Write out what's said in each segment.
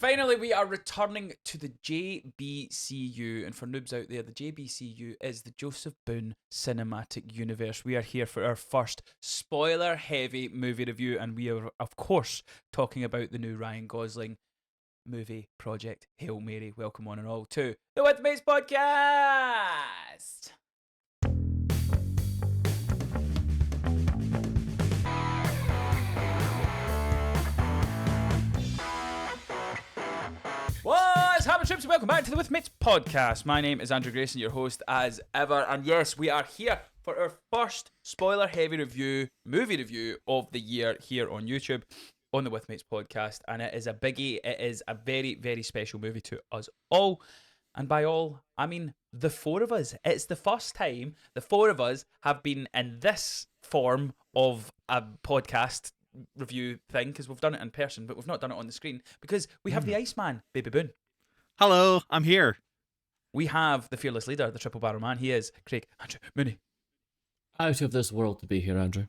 Finally, we are returning to the JBCU, and for noobs out there, the JBCU is the Joseph Boone Cinematic Universe. We are here for our first spoiler-heavy movie review, and we are, of course, talking about the new Ryan Gosling movie, Project Hail Mary. Welcome one and all to the With Mates Podcast! What's happening, troops? Welcome back to the With Mates Podcast. My name is Andrew Grayson, your host as ever, and yes, we are here for our first spoiler-heavy movie review of the year here on YouTube on the With Mates Podcast, and it is a biggie. It is a very, very special movie to us all, and by all, I mean the four of us. It's the first time the four of us have been in this form of a podcast review thing, because we've done it in person, but we've not done it on the screen because we have the Iceman, Baby Boone. Hello, I'm here. We have the fearless leader, the triple barrel man. He is Craig Andrew Mooney. Out of this world to be here, Andrew.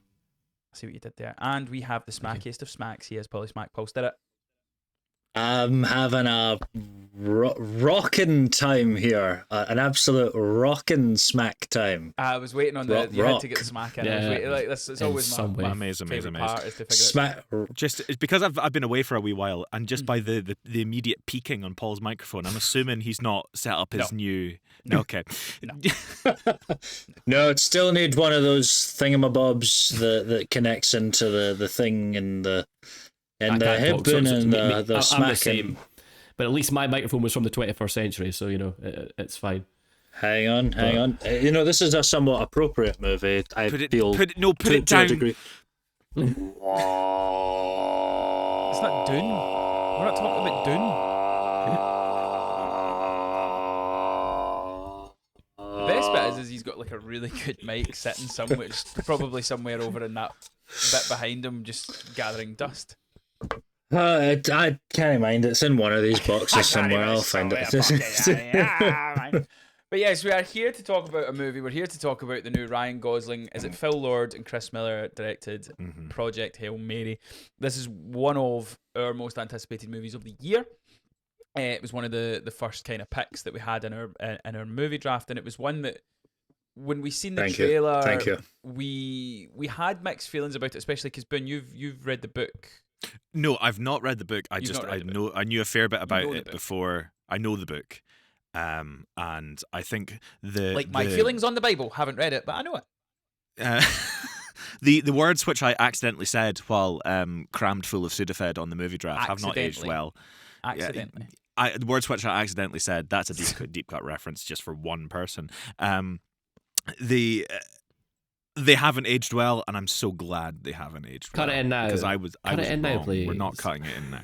I see what you did there. And we have the smackiest of smacks. He is Polly Smack. Pulse did it. I'm having a rockin' time here, an absolute rockin' smack time. I was waiting on the you had to get the smack in. I was waiting, like this. It's always my amazing part is to figure Smack. Just it's because I've been away for a wee while, and just by the immediate peaking on Paul's microphone, I'm assuming he's not set up his new. No, okay. No, it still need one of those thingamabobs that connects into the thing and the hip and the smacking. But at least my microphone was from the 21st century, so it's fine. Hang on. This is a somewhat appropriate movie. Put it to down. a degree. It's not Dune. We're not talking about Dune. The best bit is he's got like a really good mic sitting somewhere, probably somewhere over in that bit behind him, just gathering dust. I can't mind. It's in one of these boxes somewhere. I'll find it. But yes, we are here to talk about a movie. We're here to talk about the new Ryan Gosling. Is it Phil Lord and Chris Miller directed Project Hail Mary? This is one of our most anticipated movies of the year. It was one of the first kind of picks that we had in our movie draft, and it was one that when we seen the trailer, Thank you. we had mixed feelings about it, especially because Boone, you've read the book. No, I've not read the book. I knew a fair bit about it book. Before I know the book, and I think my feelings on the Bible. Haven't read it, but I know it. The words which I accidentally said while crammed full of Sudafed on the movie draft have not aged well. Accidentally. The words which I accidentally said, that's a deep cut reference just for one person. They haven't aged well, and I'm so glad they haven't aged well. Cut it in now. Because I was Cut it in wrong. now, please. We're not cutting it in now.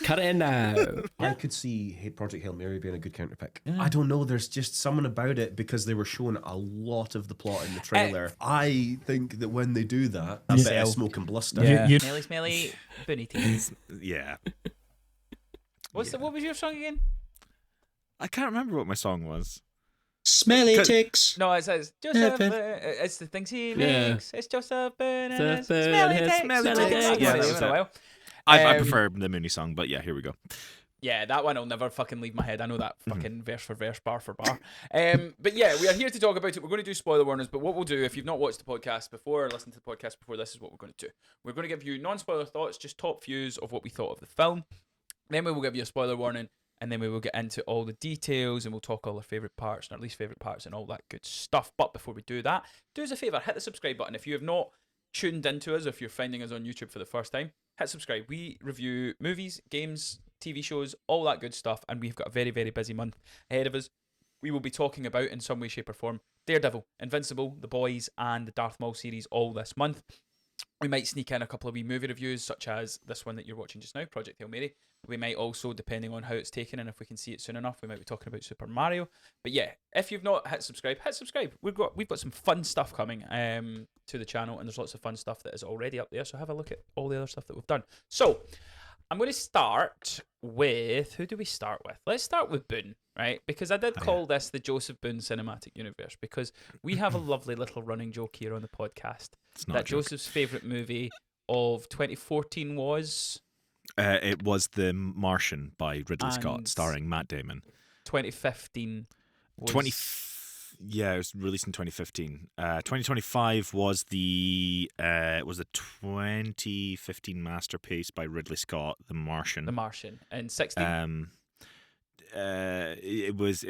Cut it in now. I could see Project Hail Mary being a good counter pick. I don't know, there's just something about it because they were showing a lot of the plot in the trailer. I think that when they do that, a bit of smoke and bluster. Smelly, bunny teeth. Yeah. What was your song again? I can't remember what my song was. Smelly ticks. No, it says Joseph. It's the things he makes. It's Joseph and his smelly ticks. Yeah, that's it. I prefer the Mooney song, but yeah, here we go. Yeah, that one will never fucking leave my head. I know that fucking verse for verse, bar for bar. But yeah, we are here to talk about it. We're going to do spoiler warnings, but what we'll do, if you've not watched the podcast before or listened to the podcast before, this is what we're going to do. We're going to give you non-spoiler thoughts, just top views of what we thought of the film. Then we will give you a spoiler warning, and then we will get into all the details, and we'll talk all our favourite parts and our least favourite parts and all that good stuff. But before we do that, do us a favour, hit the subscribe button. If you have not tuned into us, if you're finding us on YouTube for the first time, hit subscribe. We review movies, games, TV shows, all that good stuff, and we've got a very, very busy month ahead of us. We will be talking about, in some way, shape or form, Daredevil, Invincible, The Boys, and the Darth Maul series all this month. We might sneak in a couple of wee movie reviews, such as this one that you're watching just now, Project Hail Mary. We might also, depending on how it's taken and if we can see it soon enough, we might be talking about Super Mario. But yeah, if you've not hit subscribe, hit subscribe. We've got some fun stuff coming to the channel, and there's lots of fun stuff that is already up there. So have a look at all the other stuff that we've done. So I'm going to start with, who do we start with? Let's start with Boone, right? Because I did call this the Joseph Boone Cinematic Universe, because we have a lovely little running joke here on the podcast that Joseph's favourite movie of 2014 was It was The Martian by Ridley Scott, And starring Matt Damon. 2015 was... it was released in 2015. 2025 was the 2015 masterpiece by Ridley Scott, The Martian. The Martian. And 16? It was.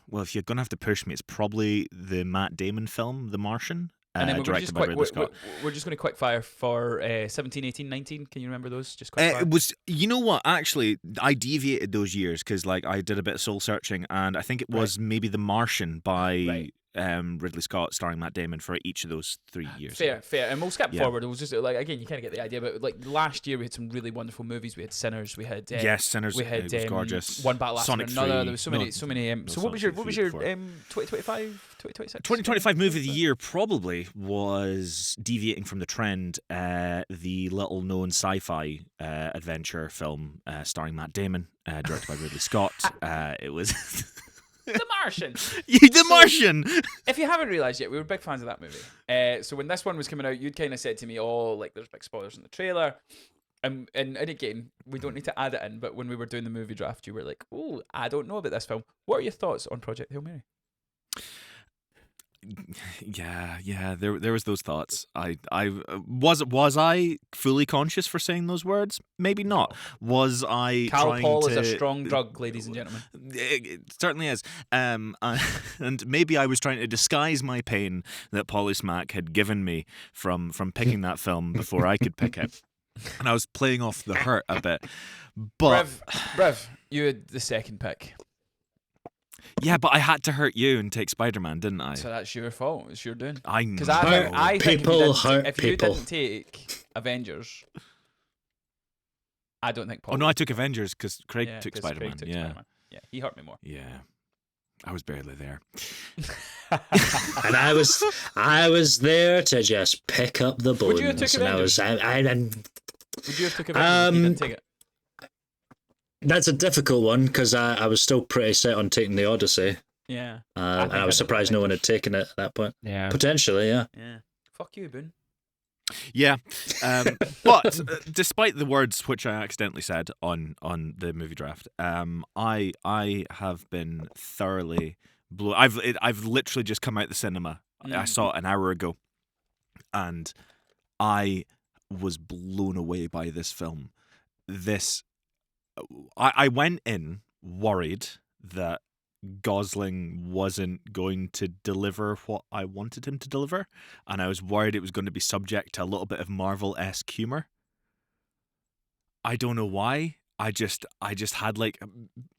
Well, if you're gonna have to push me, it's probably the Matt Damon film, The Martian. And then directed by Ridley Scott. We're just going to quick fire for 17, 18, 19. Can you remember those? Just quick fire. It was, you know what? Actually, I deviated those years because, like, I did a bit of soul searching, and I think it was maybe The Martian by Ridley Scott, starring Matt Damon, for each of those 3 years. Fair. And we'll skip forward. It was just like, again, you kind of get the idea. But like last year, we had some really wonderful movies. We had Sinners. We had Sinners. We had it was gorgeous. One Battle After Sonic Another. 3. There was so many. So what was your 2025, 2026? 2025 movie of the year probably was, deviating from the trend, the little-known sci-fi adventure film starring Matt Damon, directed by Ridley Scott. It was The Martian. The Martian. If you haven't realised yet, we were big fans of that movie. So when this one was coming out, you'd kind of said to me, "Oh, like there's big spoilers in the trailer." And again, we don't need to add it in, but when we were doing the movie draft, you were like, "Oh, I don't know about this film." What are your thoughts on Project Hail Mary? Yeah. There was those thoughts. I was I fully conscious for saying those words? Maybe not. Was I? Paul is a strong drug, ladies and gentlemen. It certainly is. And maybe I was trying to disguise my pain that Polly Smack had given me from picking that film before I could pick it, and I was playing off the hurt a bit. But Brev, you had the second pick. Yeah, but I had to hurt you and take Spider-Man, didn't I? So that's your fault. It's your doing. I know. Because I think if you people. didn't take Avengers, I don't think Paul. Oh no, I took Avengers because Craig took 'cause Spider-Man. Craig took Yeah, Spider-Man. Yeah, he hurt me more. yeah. I was barely there. And I was there to just pick up the bones. Would you have took Avengers? Would you have took Avengers if you didn't take it? That's a difficult one because I was still pretty set on taking the Odyssey. Yeah. And I was surprised no one had taken it at that point. Yeah. Potentially, yeah. Yeah. Fuck you, Boone. Yeah, but despite the words which I accidentally said on the movie draft, I have been thoroughly I've literally just come out the cinema. I saw it an hour ago, and I was blown away by this film. I went in worried that Gosling wasn't going to deliver what I wanted him to deliver, and I was worried it was going to be subject to a little bit of Marvel-esque humor. I don't know why. I just had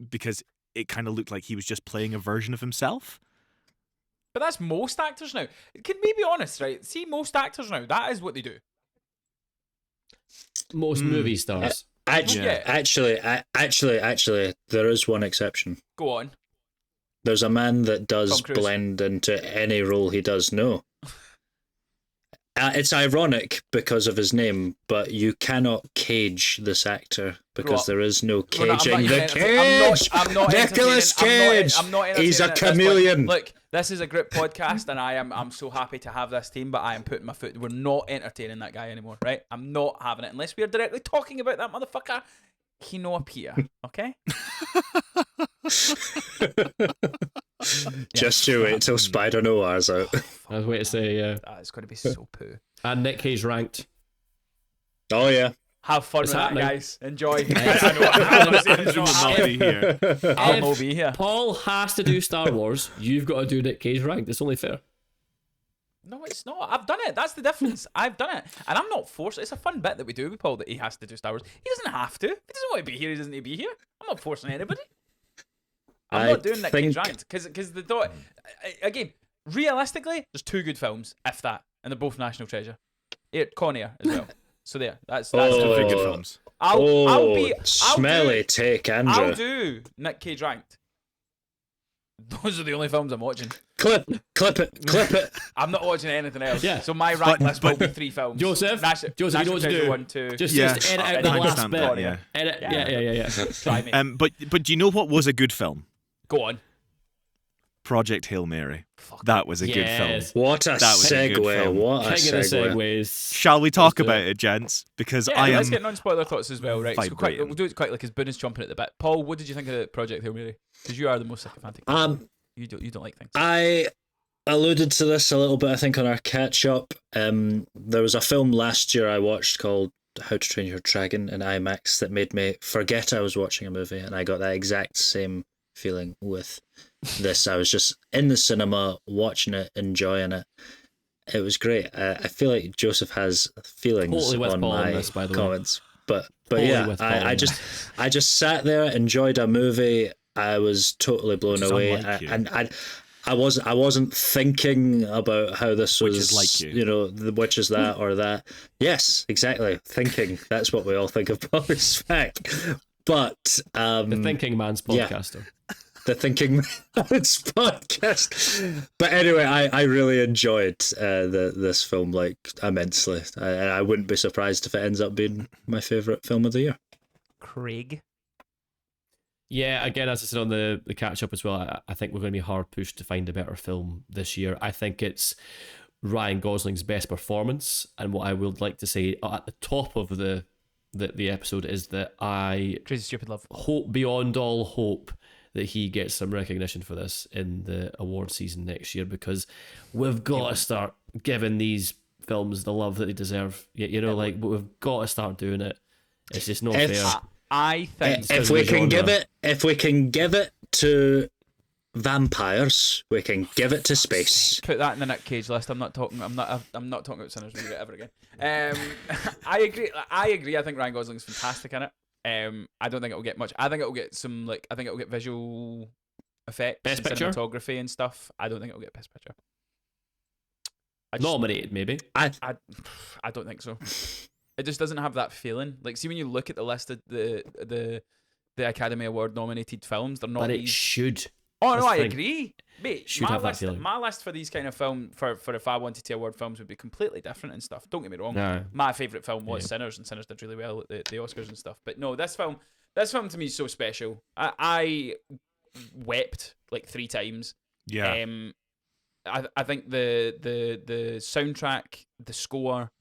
because it kind of looked like he was just playing a version of himself. But that's most actors now. Can we be honest, right? See, most actors now, that is what they do. Most movie stars. Actually, there is one exception. Go on. There's a man that Tom does Cruise. blend into any role he does. No. It's ironic because of his name, but you cannot cage this actor because there is no caging the cage. I'm not Nicolas Cage. I'm not He's a entertaining at this point. chameleon. Look, this is a great podcast, and I'm so happy to have this team, but I am putting my foot. We're not entertaining that guy anymore, right? I'm not having it unless we are directly talking about that motherfucker. He no appear, okay? Just you wait till Spider Noir's out. I was waiting to say, yeah. It's going to be so poo. And Nick Cage ranked. Oh yeah. Have fun It's with happening. that, guys. Enjoy. I will be here. Paul has to do Star Wars. You've got to do Nick Cage ranked. It's only fair. No, it's not. I've done it. That's the difference. I've done it. And I'm not forced. It's a fun bit that we do with Paul that he has to do Star Wars. He doesn't have to. If he doesn't want to be here, he doesn't need to be here. I'm not forcing anybody. I'm not doing Nick Cage ranked. Because the thought, again, realistically, there's two good films, if that. And they're both National Treasure. Con Air as well. So there. That's Two the good films. Smelly take, Andrew. I'll do Nick Cage ranked. Those are the only films I'm watching. Clip it. I'm not watching anything else. Yeah. So my rank list will be 3 films. Joseph, National you know what to do. 1, 2. Just edit out the I last understand bit. that, yeah. Edit, yeah. Try me. But do you know what was a good film? Go on. Project Hail Mary. That was a good film. Yes. What a That was a good segue! film. What a King of the segue! segues. Shall we talk do about it. it, gents? Because Yeah, I let's am get non-spoiler thoughts as well, right? So quick, vibrating. we'll do it quickly because Boone is chomping at the bit. Paul, what did you think of Project Hail Mary? Because you are the most sycophantic. You don't like things. I alluded to this a little bit, I think, on our catch up. There was a film last year I watched called How to Train Your Dragon in IMAX that made me forget I was watching a movie, and I got that exact same feeling with this. I was just in the cinema watching it, enjoying it. It was great. I feel like Joseph has feelings Totally with on Paul on my this, by the way. comments, but Totally yeah, with Paul on I this. just sat there, enjoyed a movie. I was totally blown Which is away, unlike you. and I wasn't thinking about how this Which was, is like you. which is that or that. Yes, exactly. Thinking. That's what we all think of Paul back. But The Thinking Man's yeah. podcaster. the Thinking Man's podcast. But anyway, I really enjoyed this film like immensely. I wouldn't be surprised if it ends up being my favourite film of the year. Craig. Yeah, again, as I said on the catch up as well, I think we're going to be hard pushed to find a better film this year. I think it's Ryan Gosling's best performance, and what I would like to say at the top of the episode is that I Crazy Stupid Love. hope beyond all hope that he gets some recognition for this in the award season next year, because we've got to start giving these films the love that they deserve. You know, like we've got to start doing it. It's just not If- fair. I think If we can genre. give it to vampires, we can give it to space. put that in the Nick Cage list. I'm not talking about Sinners Reboot ever again. I agree. I think Ryan Gosling's fantastic in it. I don't think it'll get much. I think it'll get some I think it'll get visual effects, Best and Picture? cinematography and stuff. I don't think it'll get Best Picture. Nominated, maybe. I don't think so. It just doesn't have that feeling. Like, see, when you look at the list of the Academy Award nominated films, they're not. But it these- should. Oh That's no, the I thing. agree, mate. Should have that list, feeling. my list for these kind of film for if I wanted to award films would be completely different and stuff. Don't get me wrong. No. My favourite film was Yeah. Sinners, and Sinners did really well at the Oscars and stuff. But no, this film to me is so special. I wept like 3 times. Yeah. I think the soundtrack, the score,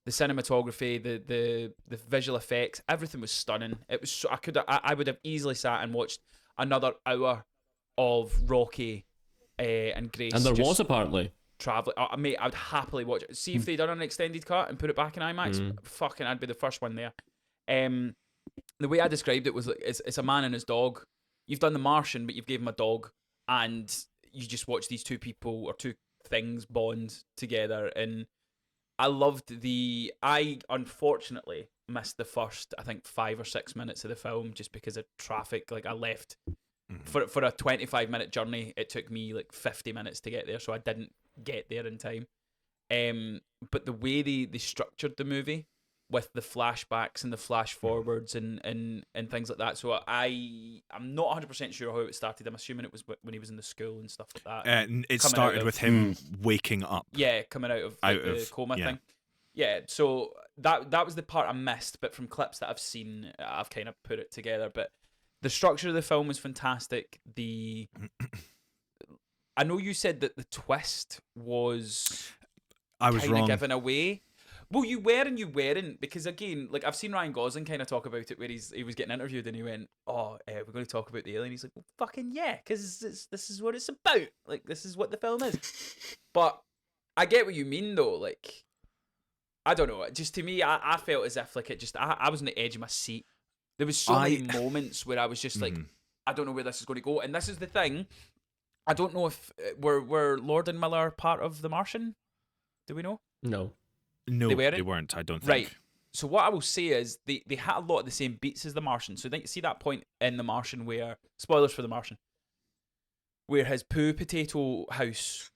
the cinematography, the visual effects, everything was stunning. It was so, I would have easily sat and watched another hour of Rocky and Grace. And there just was apparently. traveling. Mate, I'd happily watch it. See if they done an extended cut and put it back in IMAX. Fucking, I'd be the first one there. The way I described it was like it's a man and his dog. You've done The Martian, but you've gave him a dog, and you just watch these two people or two things bond together. And I loved I unfortunately missed the first, I think, 5 or 6 minutes of the film just because of traffic. Like, I left for a 25-minute journey. It took me like 50 minutes to get there, so I didn't get there in time. But the way they structured the movie with the flashbacks and the flash forwards and things like that. So I'm not 100% sure how it started. I'm assuming it was when he was in the school and stuff like that. And it Coming started out of- with him waking up. Yeah, coming out of the coma yeah. thing. Yeah, so that was the part I missed, but from clips that I've seen, I've kind of put it together. But the structure of the film was fantastic. I know you said that the twist was I was kind of wrong. given away. Well, you were and you weren't, because again, like, I've seen Ryan Gosling kind of talk about it where he was getting interviewed and he went, we're going to talk about the alien. He's like, well, fucking yeah, because this is what it's about. Like, this is what the film is. But I get what you mean, though. Like, I don't know. Just to me, I felt as if like it just I was on the edge of my seat. There was so many moments where I was just like, I don't know where this is going to go. And this is the thing. I don't know if were Lord and Miller part of The Martian. Do we know? No. No, They weren't? I don't think. Right. So what I will say is they had a lot of the same beats as The Martian. So you see that point in The Martian where, spoilers for The Martian, where his poo potato house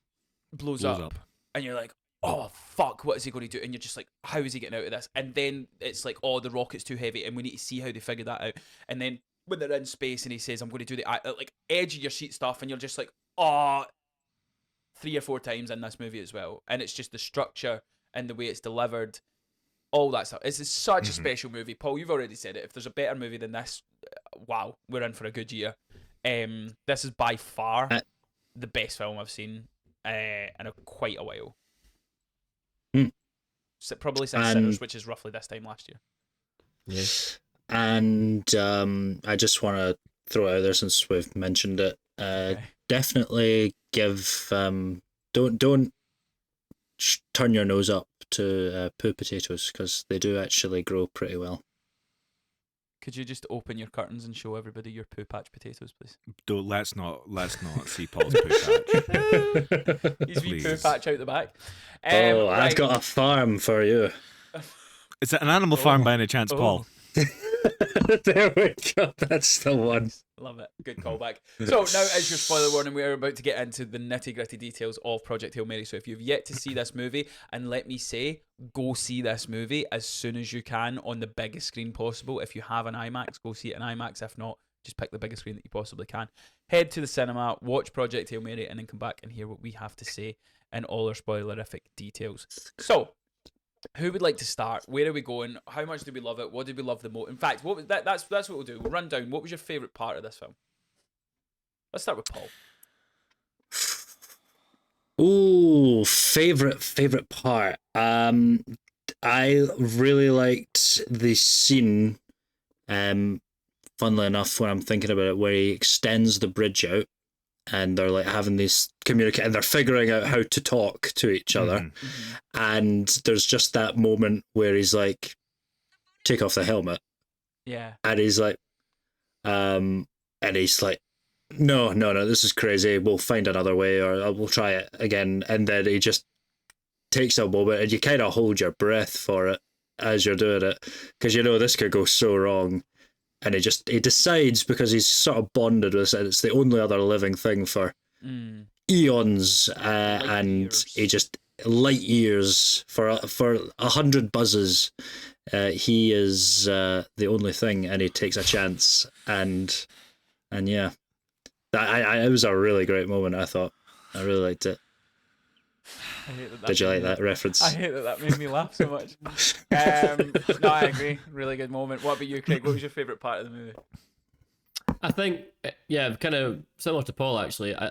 blows up. And you're like, oh fuck, what is he going to do? And you're just like, how is he getting out of this? And then it's like, oh, the rocket's too heavy and we need to see how they figure that out. And then when they're in space and he says, I'm going to do the like edge of your seat stuff, and you're just like, oh, 3 or 4 times in this movie as well. And it's just the structure and the way it's delivered, all that stuff. It's such a special movie. Paul, you've already said it. If there's a better movie than this, wow, we're in for a good year. This is by far the best film I've seen in quite a while. So probably since Sinners, which is roughly this time last year. Yeah. And I just want to throw out there, since we've mentioned it, definitely give don't turn your nose up to poo potatoes, because they do actually grow pretty well. Could you just open your curtains and show everybody your poo patch potatoes, please? Let's not see Paul's poo patch. He's wee poo patch out the back. I've right. got a farm for you. Is it an animal farm by any chance, Paul? There we go. That's the one. Love it. Good callback. So now, as your spoiler warning, we are about to get into the nitty gritty details of Project Hail Mary. So if you've yet to see this movie, and let me say, go see this movie as soon as you can on the biggest screen possible. If you have an IMAX, go see it in IMAX. If not, just pick the biggest screen that you possibly can. Head to the cinema, watch Project Hail Mary, and then come back and hear what we have to say in all our spoilerific details. So, who would like to start? Where are we going? How much did we love it? What did we love the most? In fact, that's what we'll do. We'll run down. What was your favourite part of this film? Let's start with Paul. Ooh, favorite part. I really liked the scene. Funnily enough, when I'm thinking about it, where he extends the bridge out, and they're like having this communicate, and they're figuring out how to talk to each other. And there's just that moment where he's like, "Take off the helmet." Yeah. And he's like, no, this is crazy. We'll find another way, or we'll try it again. And then he just takes a moment, and you kind of hold your breath for it as you're doing it, because you know this could go so wrong. And he decides, because he's sort of bonded with it, and it's the only other living thing for eons, and years. he just light years for 100 buzzes. He is the only thing, and he takes a chance, and yeah, it was a really great moment. I thought I really liked it. I hate that. Did you like that reference? I hate that made me laugh so much. No, I agree. Really good moment. What about you, Craig? What was your favourite part of the movie? I think, yeah, kind of similar to Paul, actually. I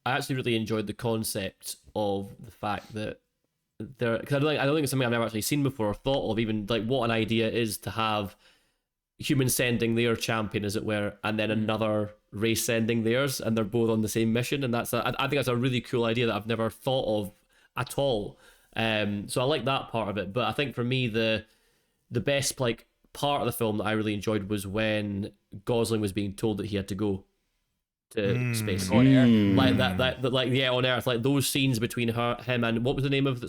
actually really enjoyed the concept of the fact that because I don't think it's something I've never actually seen before or thought of, even like what an idea is to have humans sending their champion, as it were, and then another race sending theirs, and they're both on the same mission. And I think that's a really cool idea that I've never thought of at all. So I like that part of it. But I think for me, the best like part of the film that I really enjoyed was when Gosling was being told that he had to go to space. On air. Like that like yeah, on Earth, like those scenes between him and what was the name of the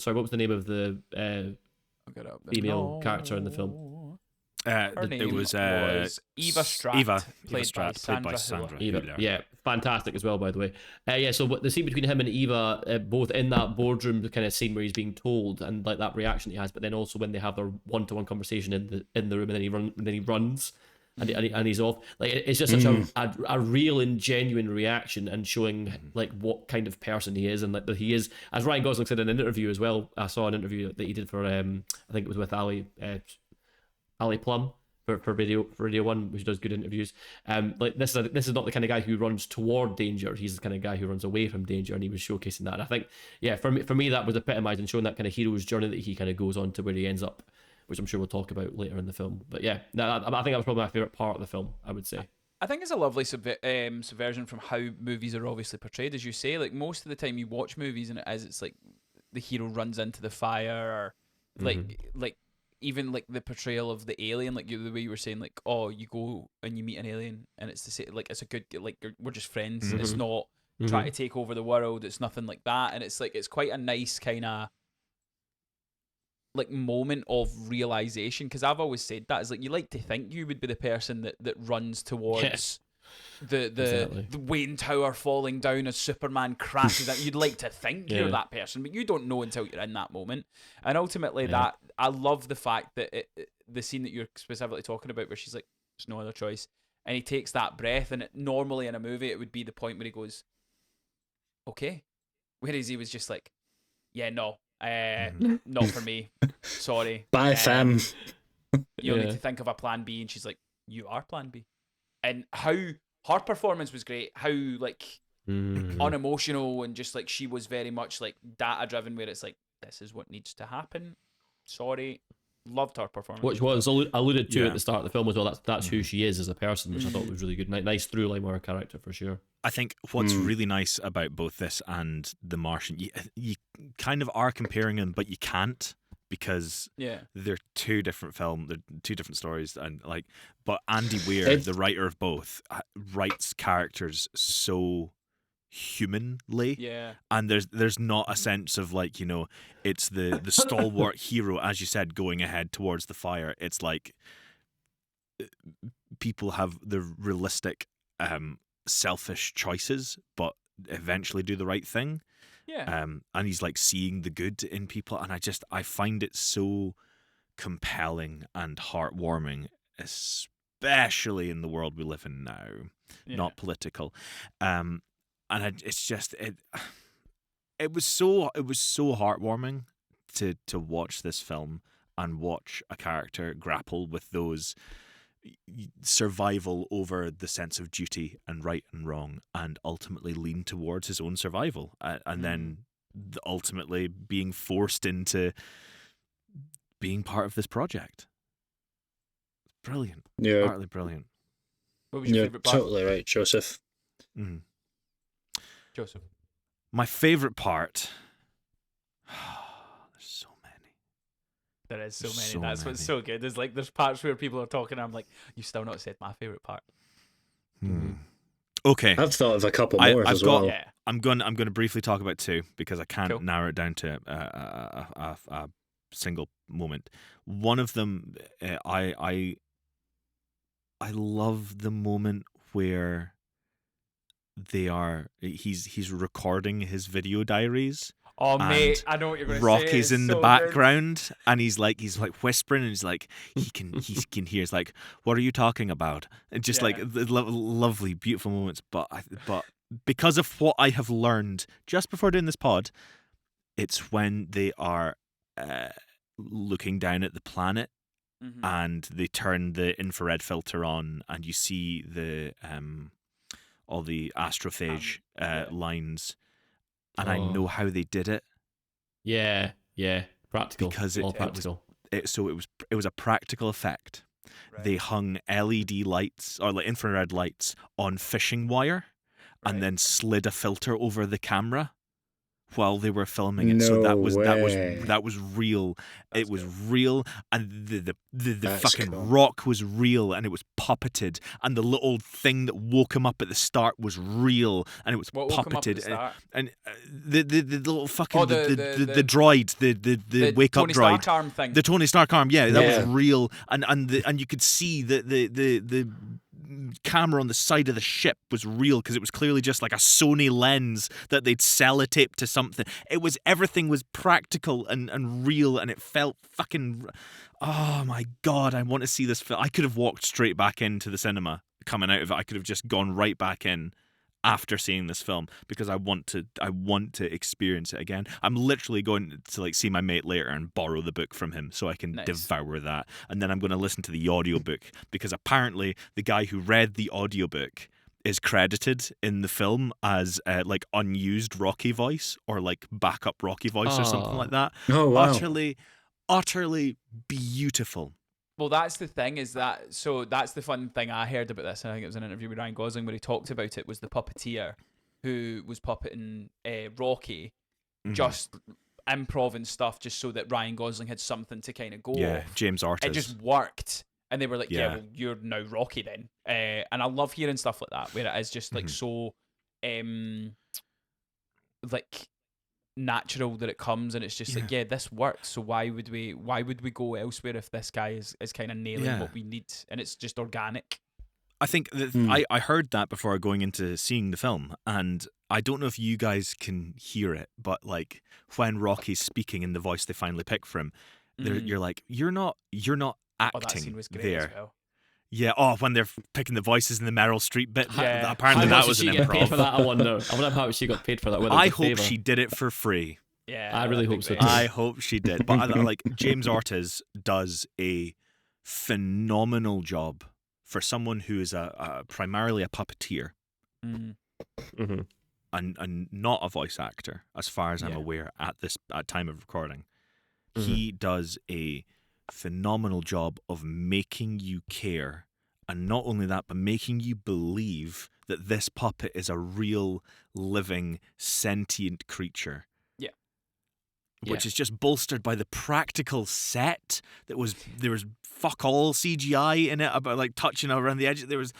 female character in the film? Her name was Eva Stratt, played by Sandra Eva, yeah, fantastic as well, by the way. Yeah, so the scene between him and Eva, both in that boardroom kind of scene where he's being told, and like that reaction he has, but then also when they have their one-to-one conversation in the room, and then he runs, and he's off. Like it's just such a real and genuine reaction, and showing like what kind of person he is, and like that he is, as Ryan Gosling said in an interview as well. I saw an interview that he did for I think it was with Ali Plum for Radio 1, which does good interviews. Like this is not the kind of guy who runs toward danger. He's the kind of guy who runs away from danger, and he was showcasing that. And I think, yeah, for me that was epitomized and showing that kind of hero's journey that he kind of goes on to where he ends up, which I'm sure we'll talk about later in the film. But yeah, I think that was probably my favorite part of the film, I would say. I think it's a lovely subversion from how movies are obviously portrayed, as you say. Like most of the time you watch movies and it's like the hero runs into the fire, or like even like the portrayal of the alien, like the way you were saying, like, oh, you go and you meet an alien and it's the same, like it's a good, like we're just friends. It's not trying to take over the world. It's nothing like that. And it's like it's quite a nice kind of like moment of realization, because I've always said that is like you like to think you would be the person that runs towards the Wayne Tower falling down as Superman crashes out. You'd like to think you're that person, but you don't know until you're in that moment. And ultimately that I love the fact that the scene that you're specifically talking about where she's like, there's no other choice, and he takes that breath, and normally in a movie it would be the point where he goes, okay, whereas he was just like, yeah, no, not for me, sorry, bye fam, you'll need to think of a plan B. And she's like, you are plan B. And how her performance was great, how like unemotional, and just like she was very much like data driven, where it's like, this is what needs to happen. Sorry. Loved her performance. Which was alluded to Yeah. at the start of the film as well. That's who she is as a person, which I thought was really good. Nice through line with her character for sure. I think what's really nice about both this and The Martian, you kind of are comparing them, but you can't, because they're two different films, they're two different stories, and like, but Andy Weir, the writer of both, writes characters so humanly, and there's not a sense of like, you know, it's the stalwart hero, as you said, going ahead towards the fire. It's like people have the realistic selfish choices, but eventually do the right thing. And he's like seeing the good in people, and I find it so compelling and heartwarming, especially in the world we live in now, not political. It's just it was so heartwarming to watch this film and watch a character grapple with those survival over the sense of duty and right and wrong, and ultimately lean towards his own survival, and then ultimately being forced into being part of this project. Brilliant. Utterly brilliant. What was your favourite part? Totally right, Joseph. Joseph. My favourite part. There's so many. There is so many. That's what's so good. There's parts where people are talking, and I'm like, you still not said my favourite part. Okay. I've thought of a couple more as well. Yeah. I'm going to briefly talk about two, because I can't narrow it down to a single moment. One of them, I love the moment where he's recording his video diaries. Oh mate, I know what you're going to say. Rocky's in the background, and he's like whispering, and he's like he can hear. He's like, "What are you talking about?" And just like the lovely, beautiful moments. But because of what I have learned just before doing this pod, it's when they are looking down at the planet, and they turn the infrared filter on, and you see the all the astrophage lines. And I know how they did it. Yeah, practical. Because all practical. It was a practical effect. Right. They hung LED lights, or like infrared lights, on fishing wire, and then slid a filter over the camera while they were filming it. So that was real. It was real, and the fucking rock was real, and it was puppeted, and the little thing that woke him up at the start was real, and it was puppeted, and the little fucking the droid, the wake up droid, Tony Stark arm thing. The Tony Stark arm, that was real, and you could see the camera on the side of the ship was real, because it was clearly just like a Sony lens that they'd sellotaped to something. Everything was practical and real, and it felt fucking, oh my god, I want to see this film. I could have walked straight back into the cinema coming out of it. I could have just gone right back in after seeing this film, because I want to experience it again. I'm literally going to like see my mate later and borrow the book from him so I can devour that, and then I'm going to listen to the audiobook, because apparently the guy who read the audiobook is credited in the film as like unused Rocky voice, or like backup Rocky voice, or something like that. Oh wow. Utterly beautiful. Well, that's the thing, is that, so that's the fun thing I heard about this, and I think it was an interview with Ryan Gosling where he talked about it, was the puppeteer who was puppeting Rocky, just improv and stuff, just so that Ryan Gosling had something to kind of go off. James Artis. It just worked, and they were like, well, you're now Rocky then. And I love hearing stuff like that, where it is just like so like natural that it comes, and it's just like, this works, so why would we go elsewhere if this guy is kind of nailing what we need, and it's just organic. I think that I heard that before going into seeing the film, and I don't know if you guys can hear it, but like when Rocky's speaking in the voice they finally pick for him, you're like, you're not acting that scene was great there. as well. Yeah, when they're picking the voices in the Meryl Streep bit. Yeah. Apparently that was an improv. Paid for that, I wonder how she got paid for that. I hope she did it for free. Yeah, I really hope so too. I hope she did. But like James Artis does a phenomenal job for someone who is primarily a puppeteer. and not a voice actor, as far as I'm aware at time of recording. He does a phenomenal job of making you care, and not only that, but making you believe that this puppet is a real, living, sentient creature. Which is just bolstered by the practical set there was fuck all CGI in it, about like touching around the edge. There was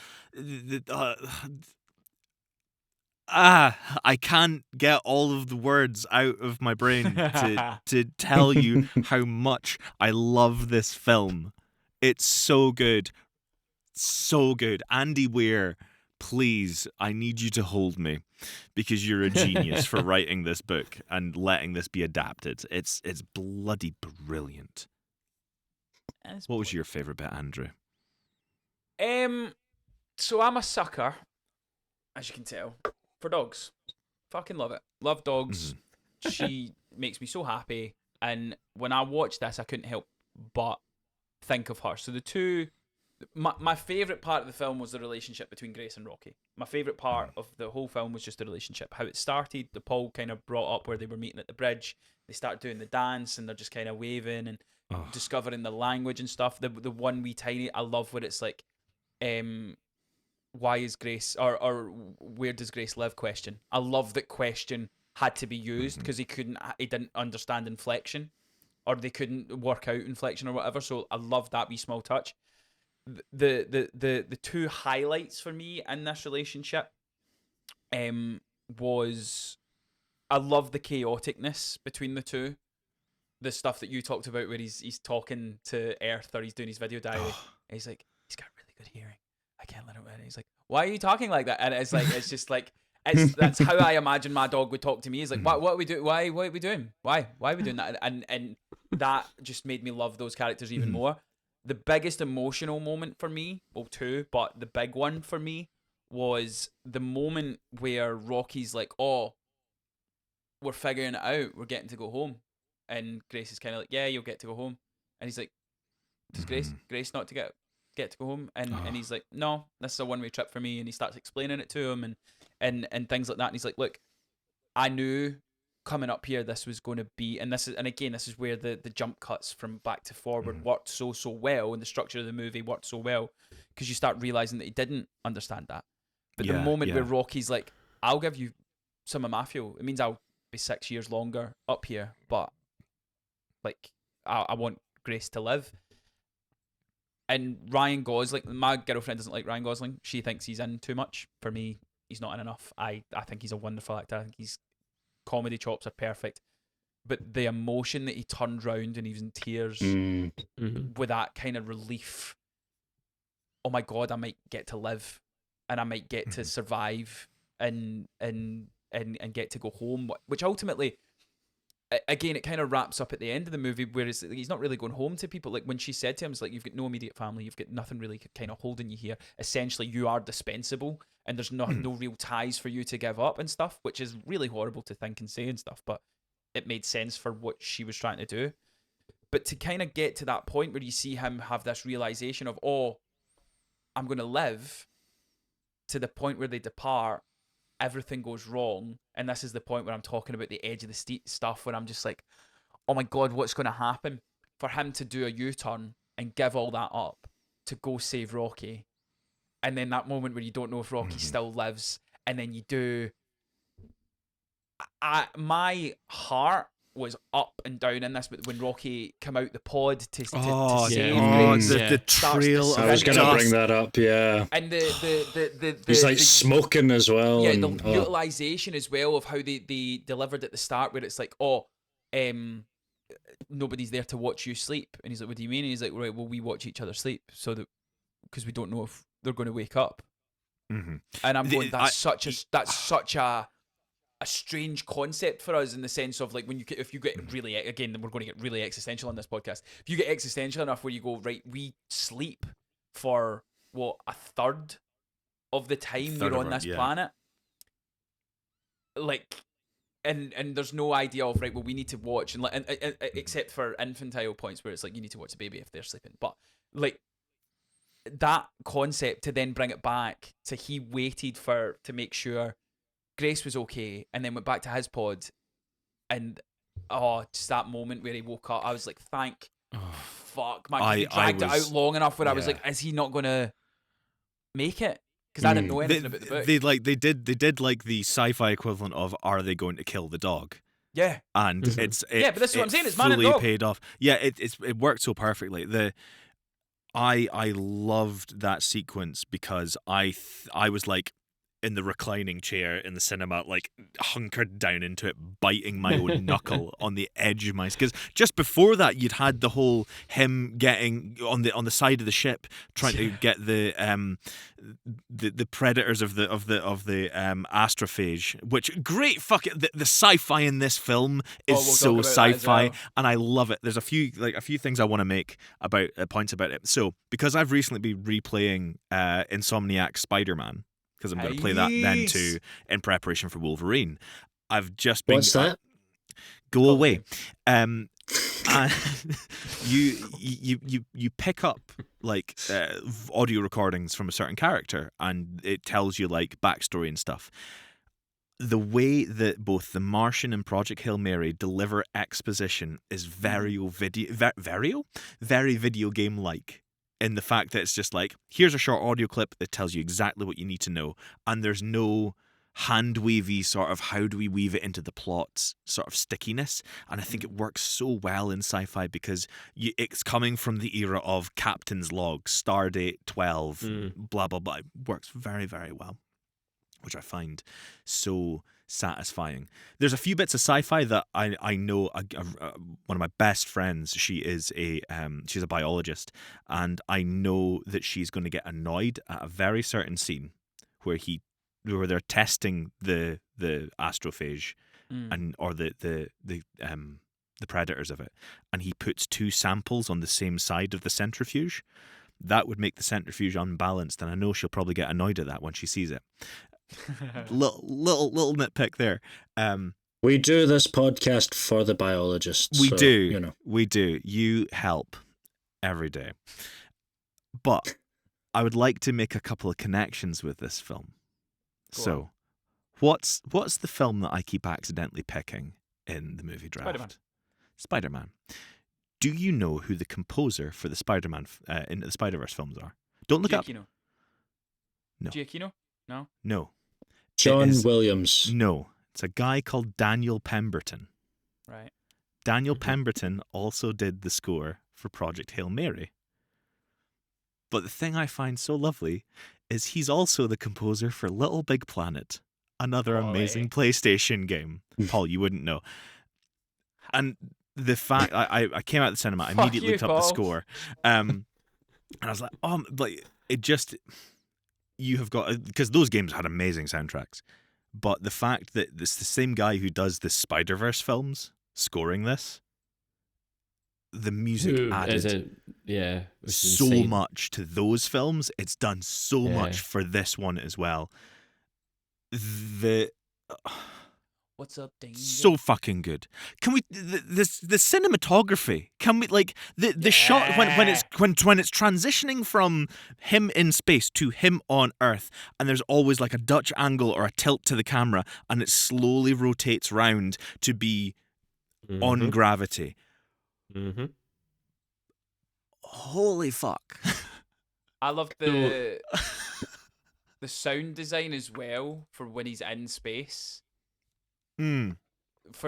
I can't get all of the words out of my brain to tell you how much I love this film. It's so good. So good. Andy Weir, please, I need you to hold me, because you're a genius for writing this book and letting this be adapted. It's bloody brilliant. What was your favourite bit, Andrew? So I'm a sucker, as you can tell, for dogs. Fucking love it. Love dogs. She makes me so happy. And when I watched this, I couldn't help but think of her. So the two... My favourite part of the film was the relationship between Grace and Rocky. My favourite part of the whole film was just the relationship. How it started, the Paul kind of brought up where they were meeting at the bridge. They start doing the dance and they're just kind of waving and discovering the language and stuff. The one wee tiny, I love where it's like, why is Grace, or where does Grace live question. I love that question had to be used because he didn't understand inflection, or they couldn't work out inflection or whatever. So I love that wee small touch. The two highlights for me in this relationship was, I love the chaoticness between the two. The stuff that you talked about where he's talking to Earth, or he's doing his video diary. And he's like, he's got really good hearing. I can't let him in. He's like, why are you talking like that? And it's like, it's just like, that's how I imagine my dog would talk to me. He's like, what are we doing? What are we doing? Why are we doing that? And that just made me love those characters even more. The biggest emotional moment for me, well, two, but the big one for me was the moment where Rocky's like, oh, we're figuring it out. We're getting to go home. And Grace is kind of like, yeah, you'll get to go home. And he's like, does Grace not to get to go home? And he's like, no, this is a one-way trip for me. And he starts explaining it to him and things like that. And he's like, look, I knew coming up here this was going to be, and this is where the jump cuts from back to forward worked so well, and the structure of the movie worked so well, because you start realizing that he didn't understand that. But the moment where Rocky's like, I'll give you some of my fuel, it means I'll be 6 years longer up here, but like I want Grace to live. And Ryan Gosling, my girlfriend doesn't like Ryan Gosling. She thinks he's in too much. For me, he's not in enough. I think he's a wonderful actor. I think his comedy chops are perfect. But the emotion that he turned round and he was in tears with that kind of relief. Oh my God, I might get to live and I might get to survive and get to go home. Which ultimately, again, it kind of wraps up at the end of the movie where he's not really going home to people. Like when she said to him, it's like, you've got no immediate family, you've got nothing really kind of holding you here. Essentially, you are dispensable and there's no real ties for you to give up and stuff, which is really horrible to think and say and stuff, but it made sense for what she was trying to do. But to kind of get to that point where you see him have this realization of, oh, I'm going to live, to the point where they depart, everything goes wrong. And this is the point where I'm talking about the edge of the stuff, where I'm just like, oh my God, what's going to happen? For him to do a U-turn and give all that up to go save Rocky. And then that moment where you don't know if Rocky still lives, and then you do. My heart was up and down in this, but when Rocky came out the pod to save Grace, the trail. I was going to bring that up, yeah. And the he's like smoking as well. Yeah, and, the utilization as well of how they delivered at the start, where it's like, nobody's there to watch you sleep, and he's like, what do you mean? And he's like, right, well, we watch each other sleep, so that because we don't know if they're going to wake up. And I'm going, that's such a strange concept for us, in the sense of like, if you get really, again, we're going to get really existential on this podcast. If you get existential enough where you go, right, we sleep for what, a third of the time we're on this planet, like, and there's no idea of, right, well, we need to watch, and except for infantile points where it's like you need to watch the baby if they're sleeping, but like that concept, to then bring it back to he waited to make sure Grace was okay, and then went back to his pod, and just that moment where he woke up, I was like, thank fuck, man. 'Cause they dragged it out long enough where I was like, is he not gonna make it? Because I didn't know anything about the book. They did like the sci-fi equivalent of Are They Going to Kill the Dog? Yeah. And but this is what I'm saying. It's man and fully dog. paid off. Yeah, it worked so perfectly. I loved that sequence because I was like in the reclining chair in the cinema, like hunkered down into it, biting my own knuckle on the edge of my. Because just before that, you'd had the whole him getting on the side of the ship, trying to get the predators of the astrophage. Which great fucking the sci-fi in this film is so sci-fi, and I love it. There's a few things I want to make about points about it. So because I've recently been replaying Insomniac Spider-Man. Because I'm going to play that then too in preparation for Wolverine. I've just been. What's that? Go away. You pick up like audio recordings from a certain character, and it tells you like backstory and stuff. The way that both the Martian and Project Hail Mary deliver exposition is very video game like. In the fact that it's just like, here's a short audio clip that tells you exactly what you need to know, and there's no hand-wavy sort of how do we weave it into the plot sort of stickiness. And I think it works so well in sci-fi because it's coming from the era of Captain's Log, Stardate 12, blah, blah, blah. It works very, very well, which I find so satisfying. There's a few bits of sci-fi that I know. One of my best friends, she's a biologist, and I know that she's going to get annoyed at a very certain scene where they're testing the astrophage or the predators of it, and he puts two samples on the same side of the centrifuge. That would make the centrifuge unbalanced, and I know she'll probably get annoyed at that when she sees it. little nitpick there. We do this podcast for the biologists. We so, do. You know. We do. You help every day. But I would like to make a couple of connections with this film. So, what's the film that I keep accidentally picking in the movie draft? Spider-Man. Do you know who the composer for the Spider-Man Into the Spider-Verse films are? Don't look up. No. Giacchino? No. No. John Williams. No. It's a guy called Daniel Pemberton. Right. Daniel Pemberton also did the score for Project Hail Mary. But the thing I find so lovely is he's also the composer for Little Big Planet, another amazing PlayStation game. Paul, you wouldn't know. And the fact I came out of the cinema, I immediately looked up the score, and I was like, it just. You have got, because those games had amazing soundtracks, but the fact that it's the same guy who does the Spider-Verse films scoring this, the music added so insane. much to those films. It's done so much for this one as well. What's up, Danger? So fucking good. Can we the cinematography? Can we like the shot when it's transitioning from him in space to him on Earth, and there's always like a Dutch angle or a tilt to the camera, and it slowly rotates round to be on gravity. Mm-hmm. Holy fuck! I love the sound design as well for when he's in space. For